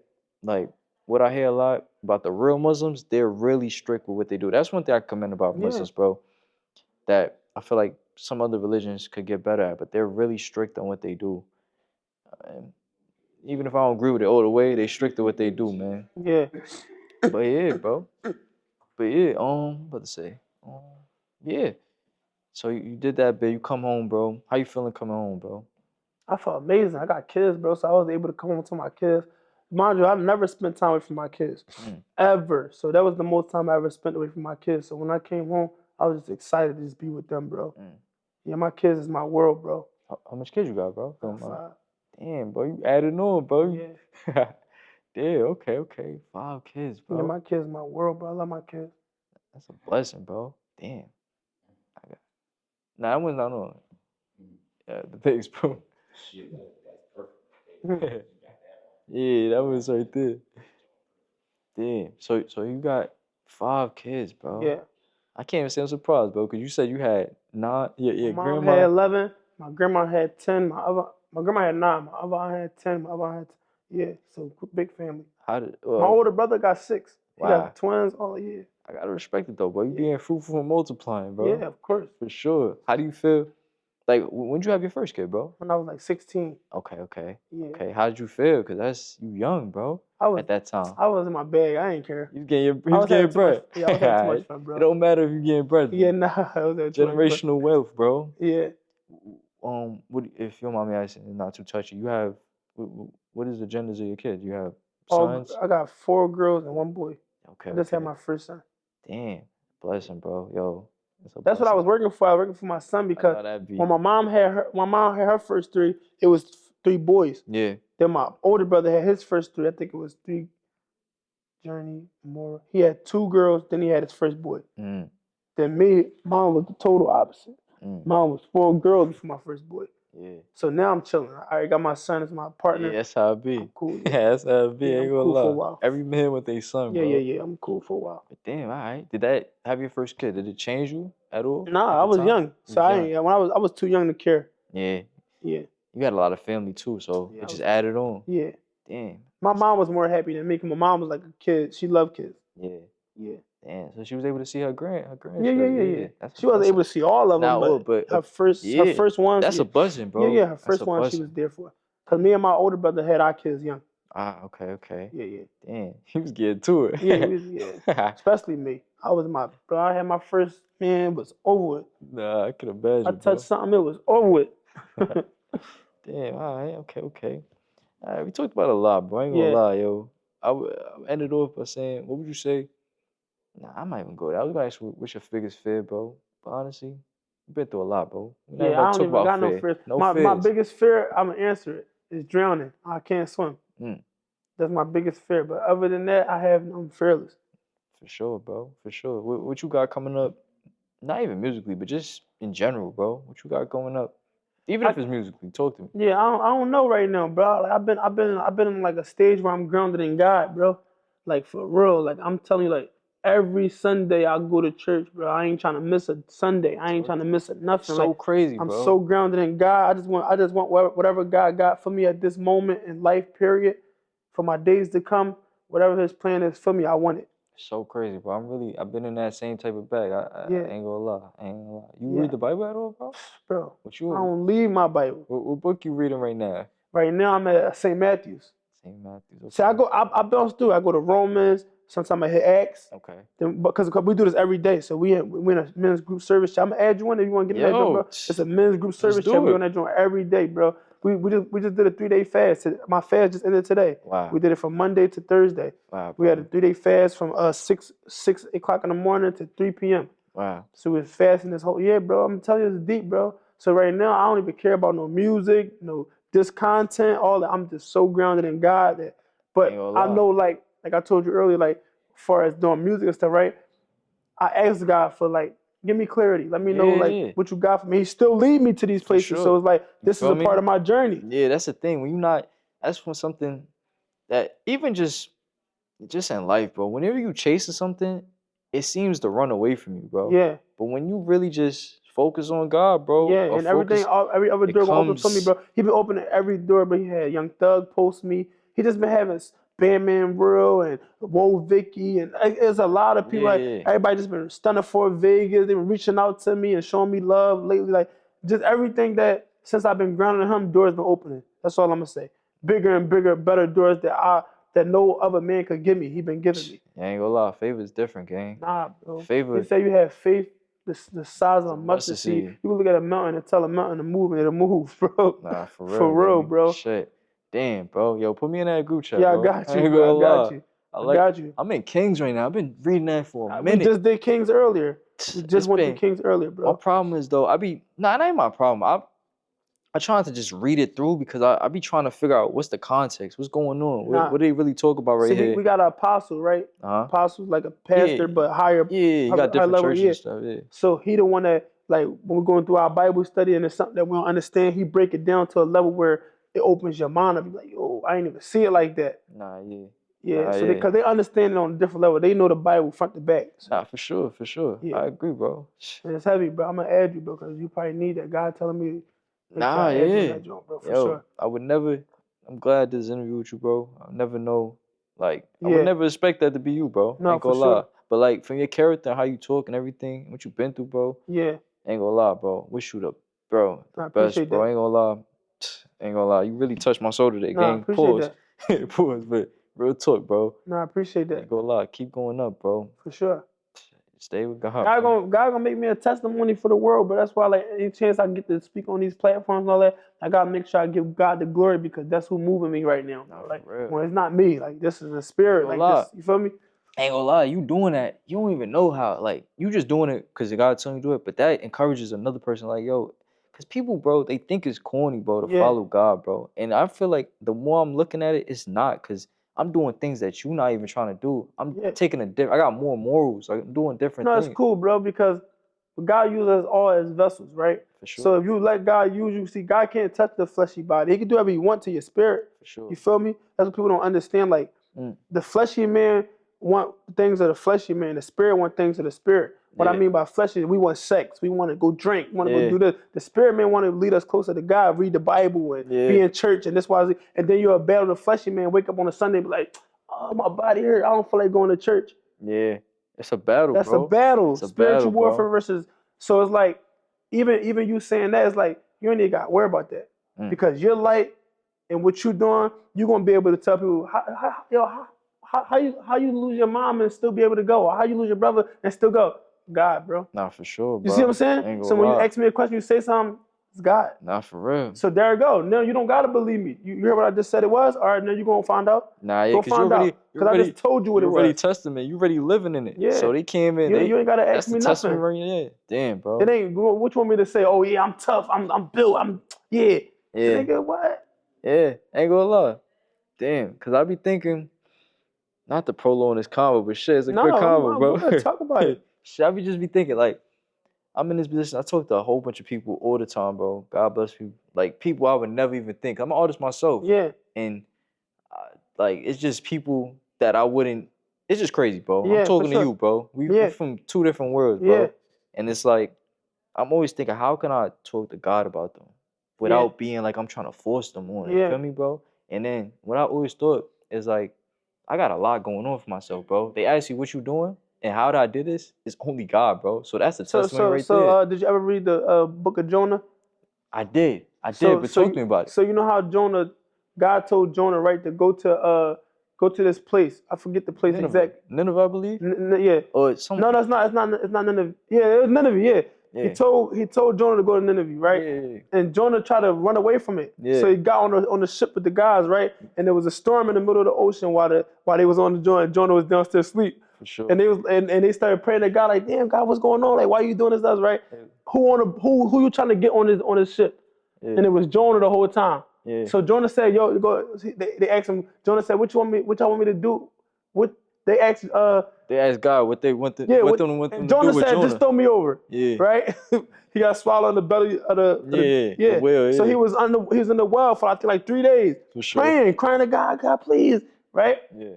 like what I hear a lot about the real Muslims, they're really strict with what they do. That's one thing I commend about Yeah. Muslims, bro. That I feel like some other religions could get better at, but they're really strict on what they do. And even if I don't agree with it all the way, they strict to what they do, man. Yeah. But yeah, bro. But yeah, about to say, yeah. So you did that, bit. You come home, bro. How you feeling coming home, bro? I felt amazing. I got kids, bro, so I was able to come home to my kids. Mind you, I've never spent time away from my kids, Mm, ever. So that was the most time I ever spent away from my kids. So when I came home, I was just excited to just be with them, bro. mm. Yeah, my kids is my world, bro. How much kids you got, bro? Got 5. Damn, bro. You added on, bro. Yeah. Damn. Okay. Okay. 5 kids, Yeah, bro. my kids is my world, bro. I love my kids. That's a blessing, bro. Damn. I got. Nah, I went down on. Yeah, the thanks, bro. Yeah, that was right there. Damn. So you got 5 kids, bro. Yeah. I can't even say I'm surprised, bro, because you said you had 9. Yeah, My yeah, mom had grandma. 11. My grandma had 10. My grandma had 9. My other aunt had 10. My other aunt had, yeah. So big family. How did? My Well, older brother got 6. He wow. got twins. Oh yeah. I gotta respect it though, bro. You Yeah. being fruitful and multiplying, Yeah, bro. of course. For sure. How do you feel? Like, when did you have your first kid, bro? when I was like 16. Okay. Yeah. Okay, how did you feel? Cause that's you young, bro. I was At that time, I was in my bag. I didn't care. you I was was having getting too much. bread. Yeah, I was having too much fun, It bro. don't matter if you getting bread. Yeah, Though. nah, I was having too much fun. Generational wealth, bro. Yeah. What if your mommy asking, not too touchy? You have what is the genders of your kids? You have All sons? I got 4 girls and 1 boy. Okay, I just had okay. my first son. Damn, blessing, bro. Yo, that's a That's what I blessing. was working for. I was working for my son I because know that be. when my mom had her first 3, it was 3 boys. Yeah. Then my older brother had his first 3. I think it was 3. Journey more. He had 2 girls. Then he had his first boy. Mm, Then me, mom was the total opposite. mm, Mom was 4 girls before my first boy. yeah. So now I'm chilling. I already got my son as my partner. Yeah, that's how it I'm be. cool. Yeah, That's how it be. yeah, Ain't I'm gonna cool for a lie. while. Every man with their son, bro. Yeah. I'm cool for a while. But damn, all right. Did that have your first kid? Did it change you at all Nah, at I the was time? young, You so was young. when I was too young to care. Yeah. Yeah, You had a lot of family too, so yeah, it I just was. added on. Yeah, Damn. my mom was more happy than me. 'Cause my mom was like a kid. She loved kids. Yeah. Yeah, Damn. So she was able to see her grandchild. yeah. Yeah. That's a She wasn't able blessing. to see all of them, Not all, but but her yeah. first ones, That's yeah, a blessing, bro. her That's first a one she was blessing. there for. Cause me and my older brother had our kids young. Ah, okay. Yeah. Damn. He was getting to Yeah, it. especially me. Bro. I had my first man. It was over with. Nah, I can I imagine, touched bro. something. It was over with. Damn, all right, okay. All right, we talked about a lot, bro. I ain't gonna Yeah. lie, yo. I ended off by saying, what would you say? Nah, I might even go there. I was gonna ask you, what's your biggest fear, bro? But honestly, you've been through a lot, bro. We're not even Yeah, I about to don't talk even about got no fear. fears. No My fears. biggest fear, I'm gonna answer it, is drowning. I can't swim. Mm, That's my biggest fear. But other than that, I'm fearless. for sure, bro. For sure. What you got coming up? Not even musically, but just in general, bro. What you got going up? Even I if it's musically, talk to me. Yeah, I don't know right now, bro. Like, I've been in like a stage where I'm grounded in God, bro. Like for real. Like I'm telling you, like every Sunday I go to church, bro. I ain't trying to miss a Sunday. I ain't Talk trying to to me. miss a nothing. So Like crazy, I'm so bro. grounded in God. I just want whatever God got for me at this moment in life, period, for my days to come. Whatever His plan is for me, I want it. So crazy, bro. I've been in that same type of bag. I Yeah, ain't gonna lie. I ain't gonna lie. You yeah, read the Bible at all, bro? bro. What I you don't leave my Bible. what book you reading right now? Right now, I'm at St. Matthew's. St. Matthew's. See, Okay. I bounce through. I go to Romans. Sometimes I hit Acts. Okay. Then, because we do this every day, so we in a men's group service chat. I'm gonna add you in if you want to get in that joint, Yo, bro. It's a men's group let's service chat. do We on it. that joint every day, bro. We just did a 3-day fast. My fast just ended today. Wow. We did it from Monday to Thursday. Wow, We had a bro. 3-day fast from 6 o'clock in the morning to 3 p.m. Wow. So we was fasting this whole year, bro. I'm telling you, it's deep, bro. So right now, I don't even care about no music, no this content, all that. I'm just so grounded in God that. Ain't But gonna I lie. know, like I told you earlier, like as far as doing music and stuff, right? I asked God for like, give me clarity. Let me know like Yeah, what you got for me. He still lead me to these for places. So sure. it's like You this is feel a part me? of my journey. Yeah, that's the thing. When you not, that's when something that even just in life, bro. Whenever you chasing something, it seems to run away from you, bro. Yeah. But when you really just focus on God, bro, Yeah, or and everything, focus, every other it door gonna open for me, comes. bro. He been opening every door, but he had Young Thug post me. He just been having Bandman Bro and Whoa Vicky, and there's a lot of people. Like Yeah, everybody just been stunning for Vegas. They been reaching out to me and showing me love lately. Like just everything that since I've been grounding him, doors been opening. That's all I'm gonna say. Bigger and bigger, better doors that no other man could give me. He been giving me. I ain't gonna lie. Favor is different, gang. Nah, bro. He Favor said you have faith the size of is a a mustard mustard seed. seed. You can look at a mountain and tell a mountain to move and it'll move, bro. Nah, for For real, real, gang. bro. Shit. Damn, bro. Yo, put me in that group chat, Yeah, I bro. got I you, ain't bro. gonna I got lie. you. I got you. I'm in Kings right now. I've been reading that for a We minute. just did Kings earlier. We just It's went through been Kings earlier, my bro. problem is though, nah, that ain't my problem. I trying to just read it through because I be trying to figure out what's the context, what's going on, Nah. what they really talk about See, right we here. got an apostle, right? Uh-huh. Apostle's like a Yeah, pastor, but higher, yeah, you got high different level. churches Yeah. and stuff, yeah. So he the one that, like, when we're going through our Bible study and it's something that we don't understand, he break it down to a level where it opens your mind up. You're like, yo, I ain't even see it like that. Nah, yeah. Yeah, Nah, so yeah. because they understand it on a different level. They know the Bible front to back. So, Nah, for sure, for sure. yeah, I agree, bro. and it's heavy, bro. I'm gonna add you, bro, because you probably need that. God telling me, make sure Nah, I add you on yeah. that joint, bro, for Yo, sure. I'm glad this interview with you, bro. I never know, like, I would Yeah, never expect that to be you, bro. no, Ain't for gonna lie. sure. But like, from your character and how you talk and everything, what you been through, bro, Yeah, ain't gonna lie, bro. Wish you the bro, the I best, appreciate bro. that. Ain't gonna lie. Ain't gonna lie. You really touched my soul today, No, I gang. appreciate Pause. that. Pause, but real talk, bro. No, I appreciate that Ain't gonna lie. Keep going up, bro. for sure. Stay with God, man. God gonna make me a testimony for the world, but that's why like any chance I get to speak on these platforms and all that, I gotta make sure I give God the glory because that's who moving me right now, Nah, bro. for Like real. when it's not me, like this is a Ain't spirit, gonna like lie. this. You feel me? Ain't gonna lie. You doing that. You don't even know how. Like, you just doing it because God telling you to do it. But that encourages another person, like, yo, because people, bro, they think it's corny, bro, to Yeah, follow God, bro. And I feel like the more I'm looking at it, it's not because I'm doing things that you're not even trying to do. I'm yeah. taking a different, I got more morals. Like, I'm doing different No, it's things. cool, bro, because God uses us all as vessels, right? For So sure. if you let God use you, see, God can't touch the fleshy body. He can do whatever he wants to your spirit. For sure. You feel me? That's what people don't understand. Like Mm. the fleshy man want things of the fleshy man. The spirit want things of the spirit. What I Yeah. mean by fleshy, we want sex. We want to go drink. We want to go Yeah. do this. The spirit man want to lead us closer to God, read the Bible and Yeah. be in church. And that's why. And then you're a battle the fleshy man. Wake up on a Sunday, and be like, oh, my body hurt. I don't feel like going to church. Yeah. It's a battle, That's a bro. battle. It's a battle, Spiritual warfare bro. versus. So it's like, even you saying that, it's like you ain't even got to worry about that Mm. because your light and what you're doing, you're gonna be able to tell people how you lose your mom and still be able to go, or how you lose your brother and still go. God, bro. Nah, for sure, You see what I'm bro. saying? Ain't So gonna when you lie. ask me a question, you say something, it's God. Nah, for real. So there you go. No, you don't gotta believe me. You hear what I just said it was? All right, now you're gonna find out. Nah, yeah, Go cause you find already, out. Because I just told you what you it already was. testament. You already living in it. Yeah. So they came in. You ain't gotta That's ask the me testimony nothing. right there. Damn, It bro. ain't what you want me to say, oh yeah, I'm tough, I'm built, I'm yeah. Yeah, Nigga, what? yeah. Ain't gonna lie. Damn, cause I be thinking, not to prolong this combo, but shit, it's a good No, combo, I'm bro. good. Talk about it. Shit, I be just be thinking like, I'm in this position. I talk to a whole bunch of people all the time, bro. God bless you. Like people I would never even think. I'm an artist myself, Yeah, and like it's just people that I wouldn't. It's just crazy, bro. I'm yeah, for talking to sure. you, bro. We Yeah, from two different worlds, yeah, bro. And it's like I'm always thinking, how can I talk to God about them yeah, without being like I'm trying to force them on it? You yeah. feel me, bro? And then what I always thought is like, I got a lot going on for myself, bro. They ask you what you doing and how did I did this? It's only God, bro. So that's the So testimony so right so there. did you ever read the book of Jonah? I did, So but so talk you to me about it. so you know how Jonah, God told Jonah right to go to this place. I forget the place Nineveh. exact. Nineveh, I believe? Yeah. Or it's some No, that's not. It's not Nineveh. Yeah, it was Nineveh. Yeah. yeah. He told Jonah to go to Nineveh, right? Yeah. And Jonah tried to run away from it. So Yeah. he got on the ship with the guys, right? And there was a storm in the middle of the ocean while they was on the joint. Jonah was downstairs asleep. For sure. And they started praying to God like, damn God, what's going on? Like, why are you doing this to us, right? Yeah. Who you trying to get on this ship? Yeah. And it was Jonah the whole time. Yeah. So Jonah said, "Yo, go." They asked him. Jonah said, "What y'all want me to do?" What they asked, They asked God what they want yeah. want And them to do Jonah with said, "Just Jonah. throw me over." Yeah. Right? He got swallowed in the belly of the Yeah. The yeah. whale, So yeah. he was in the well for I think like 3 days, For sure. praying, crying to God, God, please, right? Yeah.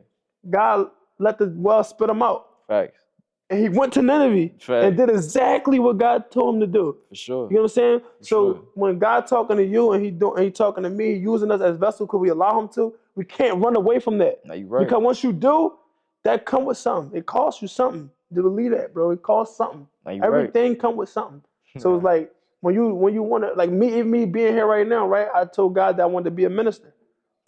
God let the well spit him out, Facts. and he went to Nineveh and Facts. did exactly what God told him to do. For sure. You know what I'm saying? For sure. So when God talking to you and he talking to me, using us as vessels, could we allow him to? We can't run away from that. Now you right. Because once you do, that come with something. It costs you something to believe that, bro. It costs something. Now you right. Everything come with something. So it's Nah. like when you want to, like me being here right now, right? I told God that I wanted to be a minister.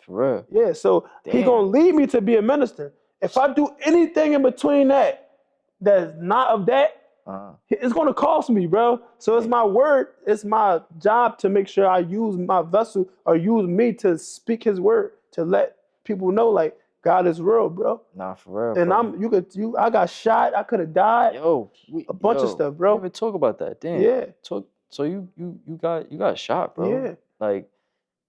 For real. Yeah, so he Damn. gonna lead me to be a minister. If I do anything in between that's not of that, Uh-huh. it's gonna cost me, bro. So it's Hey. my word, it's my job to make sure I use my vessel or use me to speak his word, to let people know like God is real, bro. Nah, for real, And bro. I got shot, I could have died, a bunch of Yo, stuff, we didn't bro. even talk about that. Damn. Yeah, Talk. So you got shot, bro. yeah. Like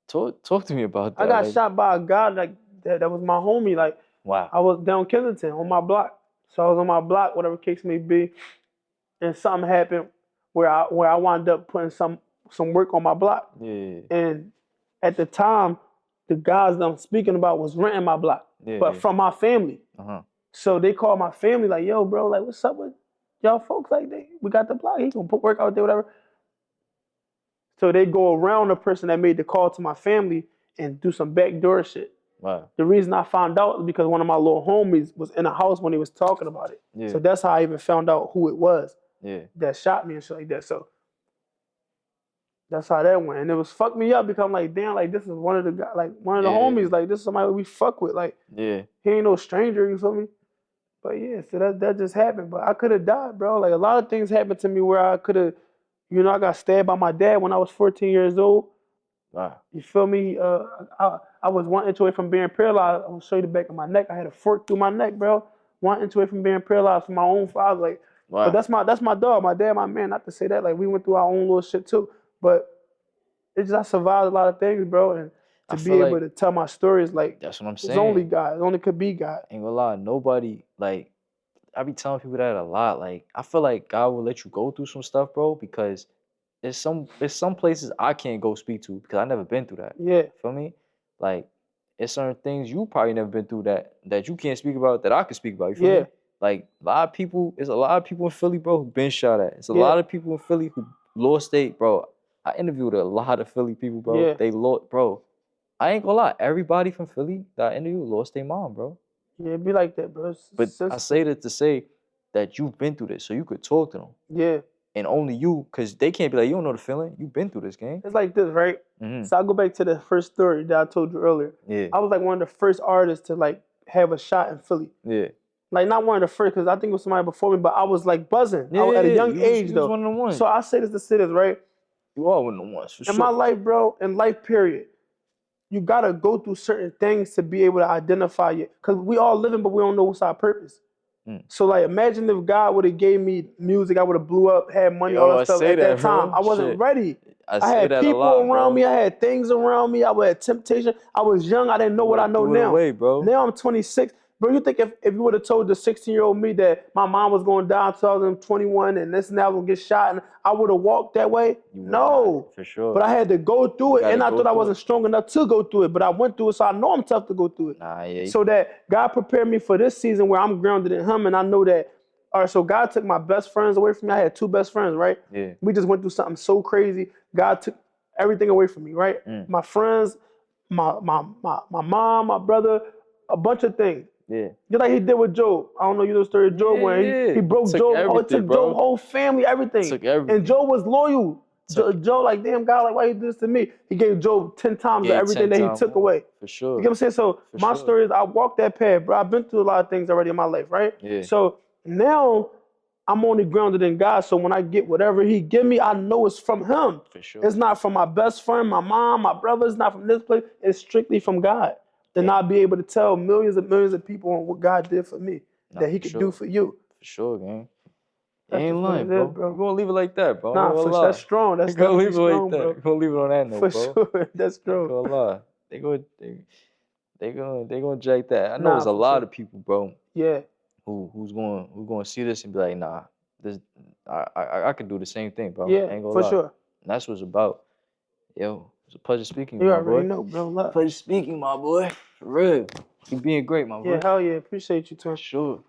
talk to me about I that. got Like shot by a guy like that was my homie. Like wow. I was down Kensington on my block. So I was on my block, whatever case may be, and something happened where I wound up putting some work on my block. Yeah. And at the time, the guys that I'm speaking about was renting my block, Yeah. but Yeah. from my family. Uh-huh. So they called my family like, yo, bro, like, what's up with y'all folks? Like, we got the block. He gonna put work out there, whatever. So they go around the person that made the call to my family and do some backdoor shit. Wow. The reason I found out is because one of my little homies was in the house when he was talking about it. Yeah. So that's how I even found out who it was Yeah. that shot me and shit like that. So That's how that went. And it was fucked me up because I'm like, damn, like this is one of the guys, like one of the Yeah, homies, like this is somebody we fuck with. Like yeah. he ain't no stranger, you feel me? But yeah, so that just happened. But I could have died, bro. Like a lot of things happened to me where I could have, I got stabbed by my dad when I was 14 years old. Wow. You feel me? I was 1 inch away from being paralyzed. I'm gonna show you the back of my neck. I had a fork through my neck, bro. 1 inch away from being paralyzed from my own father. Like, but Wow. that's my dog, my dad, my man. Not to say that, like we went through our own little shit too. But it's just I survived a lot of things, bro. And I to be feel able like to tell my stories, like that's what I'm it's only saying. God. It only could be God. Ain't gonna lie, nobody like I be telling people that a lot. Like I feel like God will let you go through some stuff, bro, because there's some places I can't go speak to because I never been through that. Yeah, Feel me? Like it's certain things you probably never been through that you can't speak about that I can speak about. You feel yeah, me? Like a lot of people, there's a lot of people in Philly, bro, who been shot at. It's a yeah, lot of people in Philly who lost they, bro. I interviewed a lot of Philly people, bro. yeah, They lost, bro. I ain't gonna lie. Everybody from Philly that I interviewed lost their mom, bro. yeah. It be like that, bro. It's But I say sensitive. that to say that you've been through this, so you could talk to them, Yeah. and only you, cause they can't be like, you don't know the feeling. You've been through this, game. It's like this, right? Mm-hmm. So I go back to the first story that I told you earlier. Yeah, I was like one of the first artists to like have a shot in Philly. yeah, Like not one of the first, because I think it was somebody before me, but I was like buzzing. yeah, yeah, At a yeah. young You was age you was though. one of the ones. So I say this to say this, right? You are one of the ones for In my sure. life, bro, in life period, you gotta go through certain things to be able to identify it. Cause we all living, but we don't know what's our purpose. Mm. So like imagine if God would have gave me music, I would have blew up, had money, all Yo, that I stuff say at that that, time. bro. I wasn't Shit, ready. I I say had that a people lot, around bro. me, I had things around me, I had temptation. I was young, I didn't know You what would I have know threw it now. away, bro. Now I'm 26. Bro, you think if you would have told the 16-year-old me that my mom was going to die in 2021 and this and that was going to get shot and I would have walked that way? You would not, No. for sure. But I had to go through You it, gotta and I go thought I through wasn't it. strong enough to go through it, but I went through it, so I know I'm tough to go through it. Nah, yeah, So that God prepared me for this season where I'm grounded in Him, and I know that. All right, so God took my best friends away from me. I had two best friends, right? yeah. We just went through something so crazy. God took everything away from me, right? Mm. My friends, my mom, my brother, a bunch of things. Yeah. Just like he did with Job. I don't know you know the story of Job Yeah, when yeah. he broke Took Job, it everything, took Job bro. whole family, everything. Took And everything. Job was loyal. Took Job, like, damn God, like why you do this to me? He gave Job 10 times of gave everything 10 that he times took more. away. For You sure. get what I'm saying? So For my sure. story is I walked that path, bro. I've been through a lot of things already in my life, right? Yeah. So now I'm only grounded in God. So when I get whatever He give me, I know it's from Him. For sure. It's not from my best friend, my mom, my brother. It's not from this place. It's strictly from God. Then Yeah. I'll be able to tell millions of people on what God did for me Nah, that He for could do sure. for you. For sure, gang. You That's ain't just what lying, it is, bro. We're bro. gonna leave it like that, bro. I ain't Nah, gonna for lie. that's strong. We're That's gonna leave definitely it like strong, that. bro. We're gonna leave it on that For note, bro. sure, that's I ain't strong. gonna lie. They gonna jack that. I know Nah, there's a for lot sure. of people, bro, Yeah, who's gonna see this and be like, nah, this I could do the same thing, bro. yeah, I ain't gonna for lie. sure. And that's what it's about. Yo, it's a pleasure speaking, You my already boy. know, bro. Love. Pleasure speaking, my boy. For real. You being great, my Yeah, boy. hell yeah. Appreciate you, For too. sure.